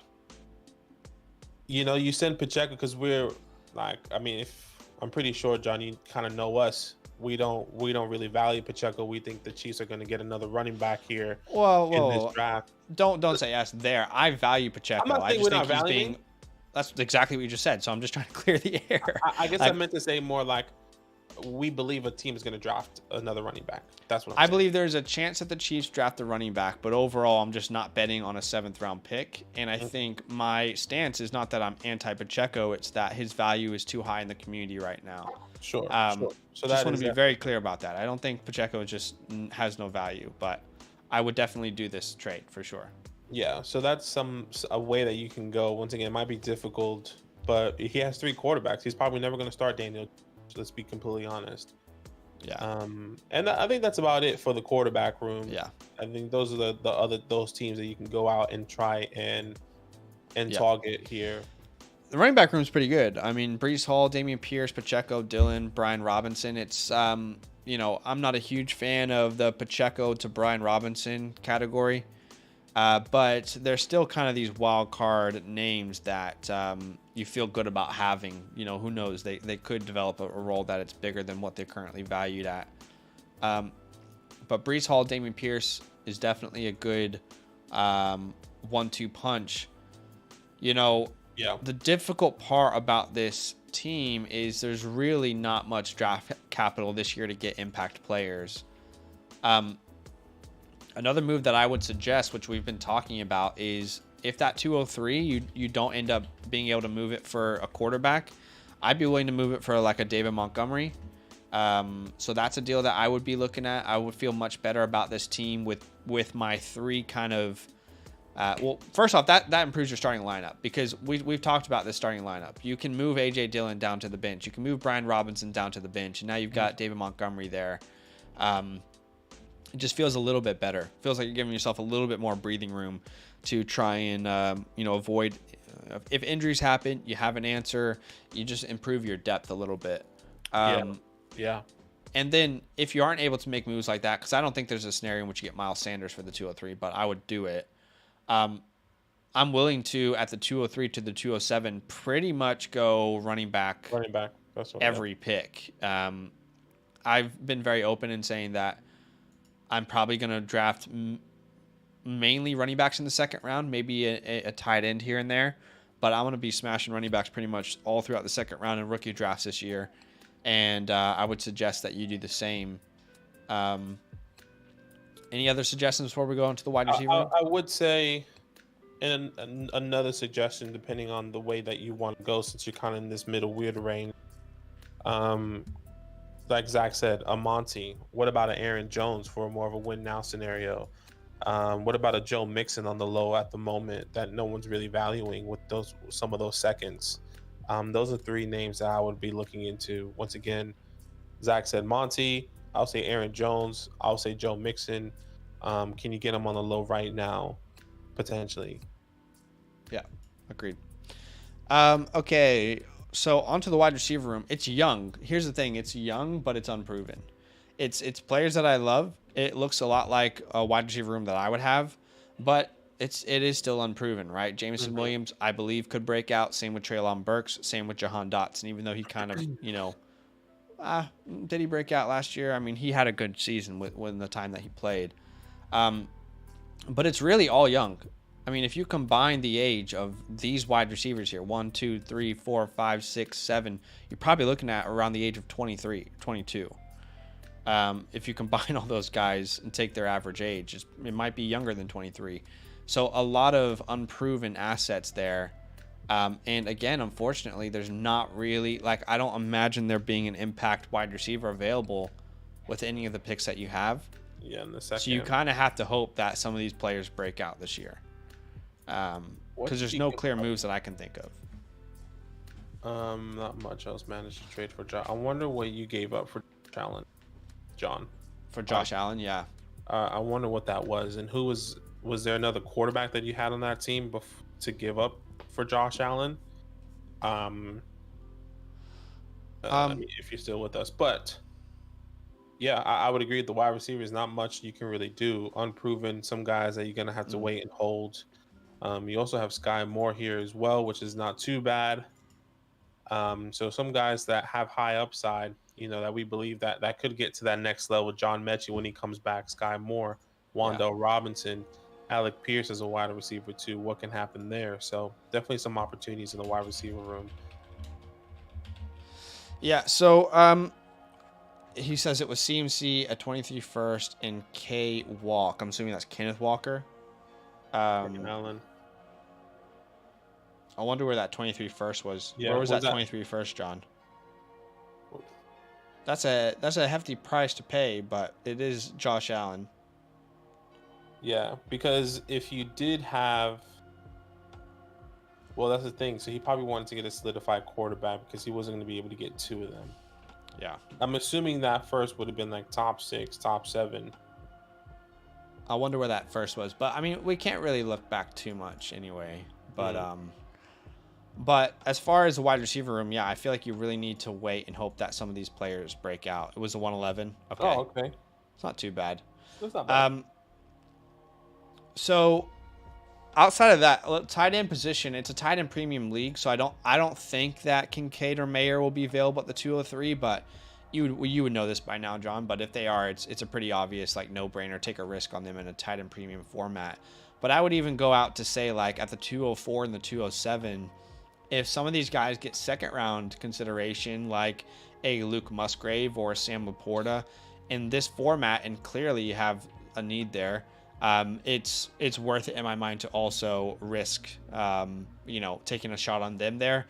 You send Pacheco because we're like, if I'm pretty sure, John, you kind of know us. We don't really value Pacheco. We think the Chiefs are going to get another running back here in this draft. Don't say yes there. I value Pacheco. I'm not saying we're not valuing. That's exactly what you just said. So I'm just trying to clear the air. I guess I meant to say more like, we believe a team is going to draft another running back. That's what I believe there's a chance that the Chiefs draft the running back, but overall, I'm just not betting on a 7th round pick. And I think my stance is not that I'm anti-Pacheco. It's that his value is too high in the community right now. Sure. So just want to be very clear about that. I don't think Pacheco just has no value, but I would definitely do this trade for sure. Yeah. So that's a way that you can go. Once again, it might be difficult, but he has 3 quarterbacks. He's probably never going to start Daniel. Let's be completely honest. Yeah. And I think that's about it for the quarterback room. Yeah. I think those are those teams that you can go out and try and target here. The running back room is pretty good. I mean, Breece Hall, Dameon Pierce, Pacheco, Dillon, Brian Robinson. It's I'm not a huge fan of the Pacheco to Brian Robinson category. But they're still kind of these wild card names that you feel good about having. Who knows? They could develop a role that it's bigger than what they're currently valued at. But Breece Hall, Dameon Pierce is definitely a good 1-2 punch. The difficult part about this team is there's really not much draft capital this year to get impact players. Another move that I would suggest, which we've been talking about, is if that 203, you don't end up being able to move it for a quarterback, I'd be willing to move it for like a David Montgomery. So that's a deal that I would be looking at. I would feel much better about this team with my 3 kind of... first off, that improves your starting lineup because we've talked about this starting lineup. You can move A.J. Dillon down to the bench. You can move Brian Robinson down to the bench. And now you've got David Montgomery there. It just feels a little bit better. Feels like you're giving yourself a little bit more breathing room to try and avoid if injuries happen. You have an answer. You just improve your depth a little bit. Yeah. And then if you aren't able to make moves like that, because I don't think there's a scenario in which you get Miles Sanders for the 203, but I would do it. I'm willing to at the 203 to the 207 pretty much go running back. That's what every pick. I've been very open in saying that I'm probably going to draft mainly running backs in the 2nd round, maybe a tight end here and there. But I'm going to be smashing running backs pretty much all throughout the 2nd round in rookie drafts this year. And I would suggest that you do the same. Any other suggestions before we go into the wide receiver? I would say, and another suggestion, depending on the way that you want to go, since you're kind of in this middle weird range. Like Zach said, a Monty. What about an Aaron Jones for more of a win now scenario? What about a Joe Mixon on the low at the moment that no one's really valuing with some of those seconds? Those are three names that I would be looking into. Once again, Zach said Monty. I'll say Aaron Jones. I'll say Joe Mixon. Can you get him on the low right now? Potentially. Yeah, agreed. Okay, so onto the wide receiver room. It's young. Here's the thing: it's young, but it's unproven. It's players that I love. It looks a lot like a wide receiver room that I would have, but it is still unproven, right? Jameson Williams, I believe, could break out. Same with Treylon Burks. Same with Jahan Dotson. Even though he kind of, did he break out last year? I mean, he had a good season when the time that he played. But it's really all young. I mean, if you combine the age of these wide receivers here, 1, 2, 3, 4, 5, 6, 7, you're probably looking at around the age of 23, 22. If you combine all those guys and take their average age, it might be younger than 23. So a lot of unproven assets there. And again, unfortunately, there's not really, I don't imagine there being an impact wide receiver available with any of the picks that you have. Yeah, in the second. So you kind of have to hope that some of these players break out this year. Because there's no clear moves that I can think of. Not much else managed to trade for Josh. I wonder what you gave up for Allen, John. For Josh Allen, yeah. I wonder what that was, and who was there another quarterback that you had on that team to give up for Josh Allen? If you're still with us, but yeah, I would agree with the wide receivers. Not much you can really do. Unproven, some guys that you're gonna have to wait and hold. You also have Sky Moore here as well, which is not too bad. So some guys that have high upside, that we believe that could get to that next level. John Mechie when he comes back, Sky Moore, Wandale Robinson, Alec Pierce as a wide receiver too. What can happen there? So definitely some opportunities in the wide receiver room. Yeah. So he says it was CMC at 23 first and K Walk. I'm assuming that's Kenneth Walker. Allen. I wonder where that 23 first was. Yeah, where was that 23 first, John? That's a hefty price to pay, but it is Josh Allen. Yeah, because if you did have, well, that's the thing. So he probably wanted to get a solidified quarterback because he wasn't going to be able to get two of them. Yeah. I'm assuming that first would have been like top 6, top 7. I wonder where that first was, but I mean, we can't really look back too much anyway. But but as far as the wide receiver room, yeah, I feel like you really need to wait and hope that some of these players break out. It was a 111. Okay. Oh, okay. It's not too bad. It's not bad. So outside of that, tight end position, it's a tight end premium league, so I don't think that Kincaid or Mayer will be available at the 203, but you would know this by now, John. But if they are, it's a pretty obvious no-brainer. Take a risk on them in a tight end premium format. But I would even go out to say at the 204 and the 207, if some of these guys get second round consideration, like a Luke Musgrave or a Sam Laporta in this format, and clearly you have a need there, it's worth it in my mind to also risk, taking a shot on them there.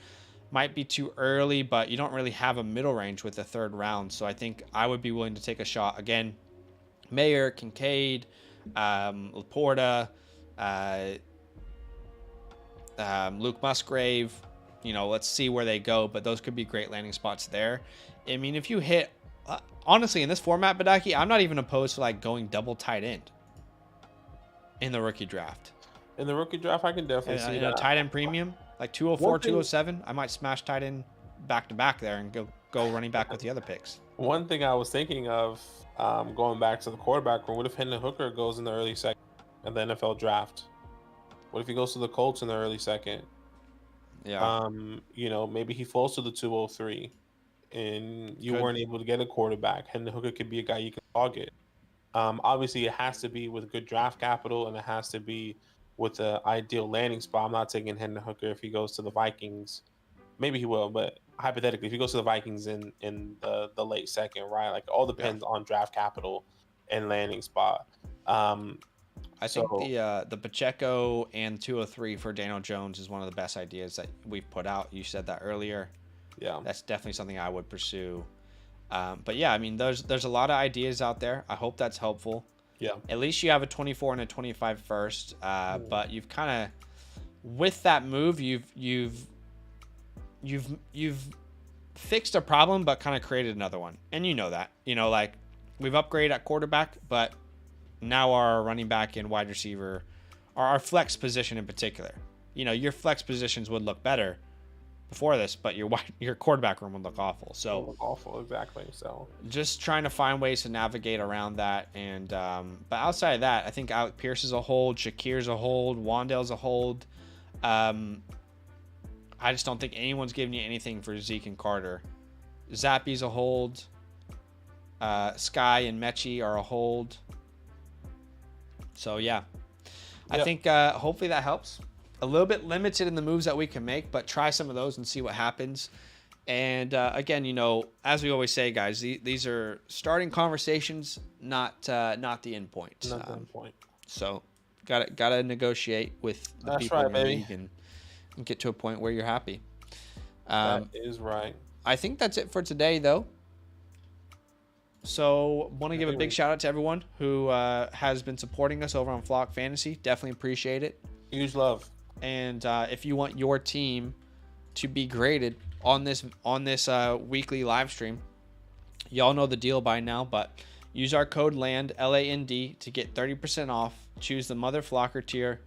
Might be too early, but you don't really have a middle range with the third round. So I think I would be willing to take a shot. Again, Mayer, Kincaid, Laporta, Luke Musgrave, let's see where they go, but those could be great landing spots there. I mean, if you hit, honestly, in this format, Badake, I'm not even opposed to going double tight end in the rookie draft. In the rookie draft, I can definitely see that. A tight end premium, 204, 207, I might smash tight end back to back there and go running back with the other picks. One thing I was thinking of, going back to the quarterback room, what if Hendon Hooker goes in the early second in the NFL draft? What if he goes to the Colts in the early second? Yeah. Maybe he falls to the 203 and you weren't able to get a quarterback. Hendon Hooker could be a guy you can target. Obviously, it has to be with good draft capital and it has to be with the ideal landing spot. I'm not taking Hendon Hooker if he goes to the Vikings. Maybe he will, but hypothetically, if he goes to the Vikings in the late second, right? All depends on draft capital and landing spot. I think the Pacheco and 203 for Daniel Jones is one of the best ideas that we've put out. You said that earlier. Yeah, that's definitely something I would pursue. But yeah, I mean, there's a lot of ideas out there. I hope that's helpful. Yeah. At least you have a 24 and a 25 first. But you've kind of, with that move, you've fixed a problem, but kind of created another one. And you know that. Like, we've upgraded at quarterback, but now our running back and wide receiver, or our flex position in particular. Your flex positions would look better before this, but your quarterback room would look awful. So look awful, exactly. So just trying to find ways to navigate around that. And but outside of that, I think Alec Pierce is a hold, Shakir's a hold, Wandale's a hold. I just don't think anyone's giving you anything for Zeke and Carter. Zappy's a hold. Sky and Mechie are a hold. So yeah, I think hopefully that helps. A little bit limited in the moves that we can make, but try some of those and see what happens. And again, as we always say, guys, these are starting conversations, not the end point. Not the end point. So gotta negotiate with the people in the league and get to a point where you're happy. That is right. I think that's it for today, though. So want to give a big shout out to everyone who has been supporting us over on Flock Fantasy. Definitely appreciate it. Huge love. And if you want your team to be graded on this weekly live stream, y'all know the deal by now, but use our code LAND, LAND, to get 30% off. Choose the Mother Flocker tier,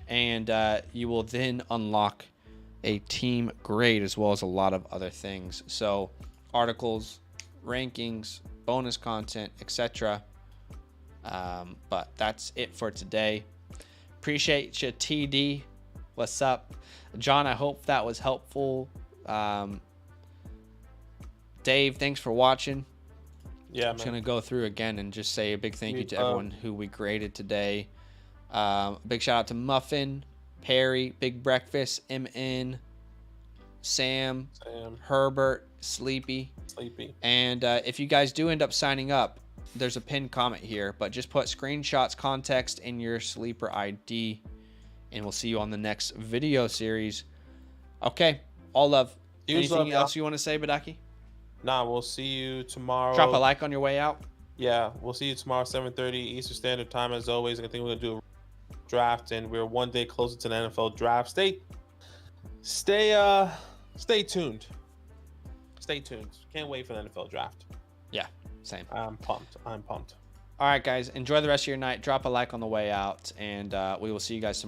and you will then unlock a team grade as well as a lot of other things. So articles, rankings, bonus content, etc. But that's it for today. Appreciate you, TD. What's up, John? I hope that was helpful. Dave, thanks for watching. Yeah, I'm just gonna go through again and just say a big thank you to everyone who we graded today. Big shout out to Muffin, Perry, Big Breakfast, MN, Sam, Herbert, Sleepy. And if you guys do end up signing up, there's a pinned comment here, but just put screenshots, context, and your sleeper ID, and we'll see you on the next video series. Okay, all love. Anything else you want to say, Badake? Nah, we'll see you tomorrow. Drop a like on your way out. Yeah, we'll see you tomorrow, 7:30 Eastern Standard Time, as always. I think we're gonna do a draft, and we're one day closer to the NFL draft. Stay tuned. Stay tuned. Can't wait for the NFL draft. Yeah, same. I'm pumped. All right, guys. Enjoy the rest of your night. Drop a like on the way out, and we will see you guys tomorrow.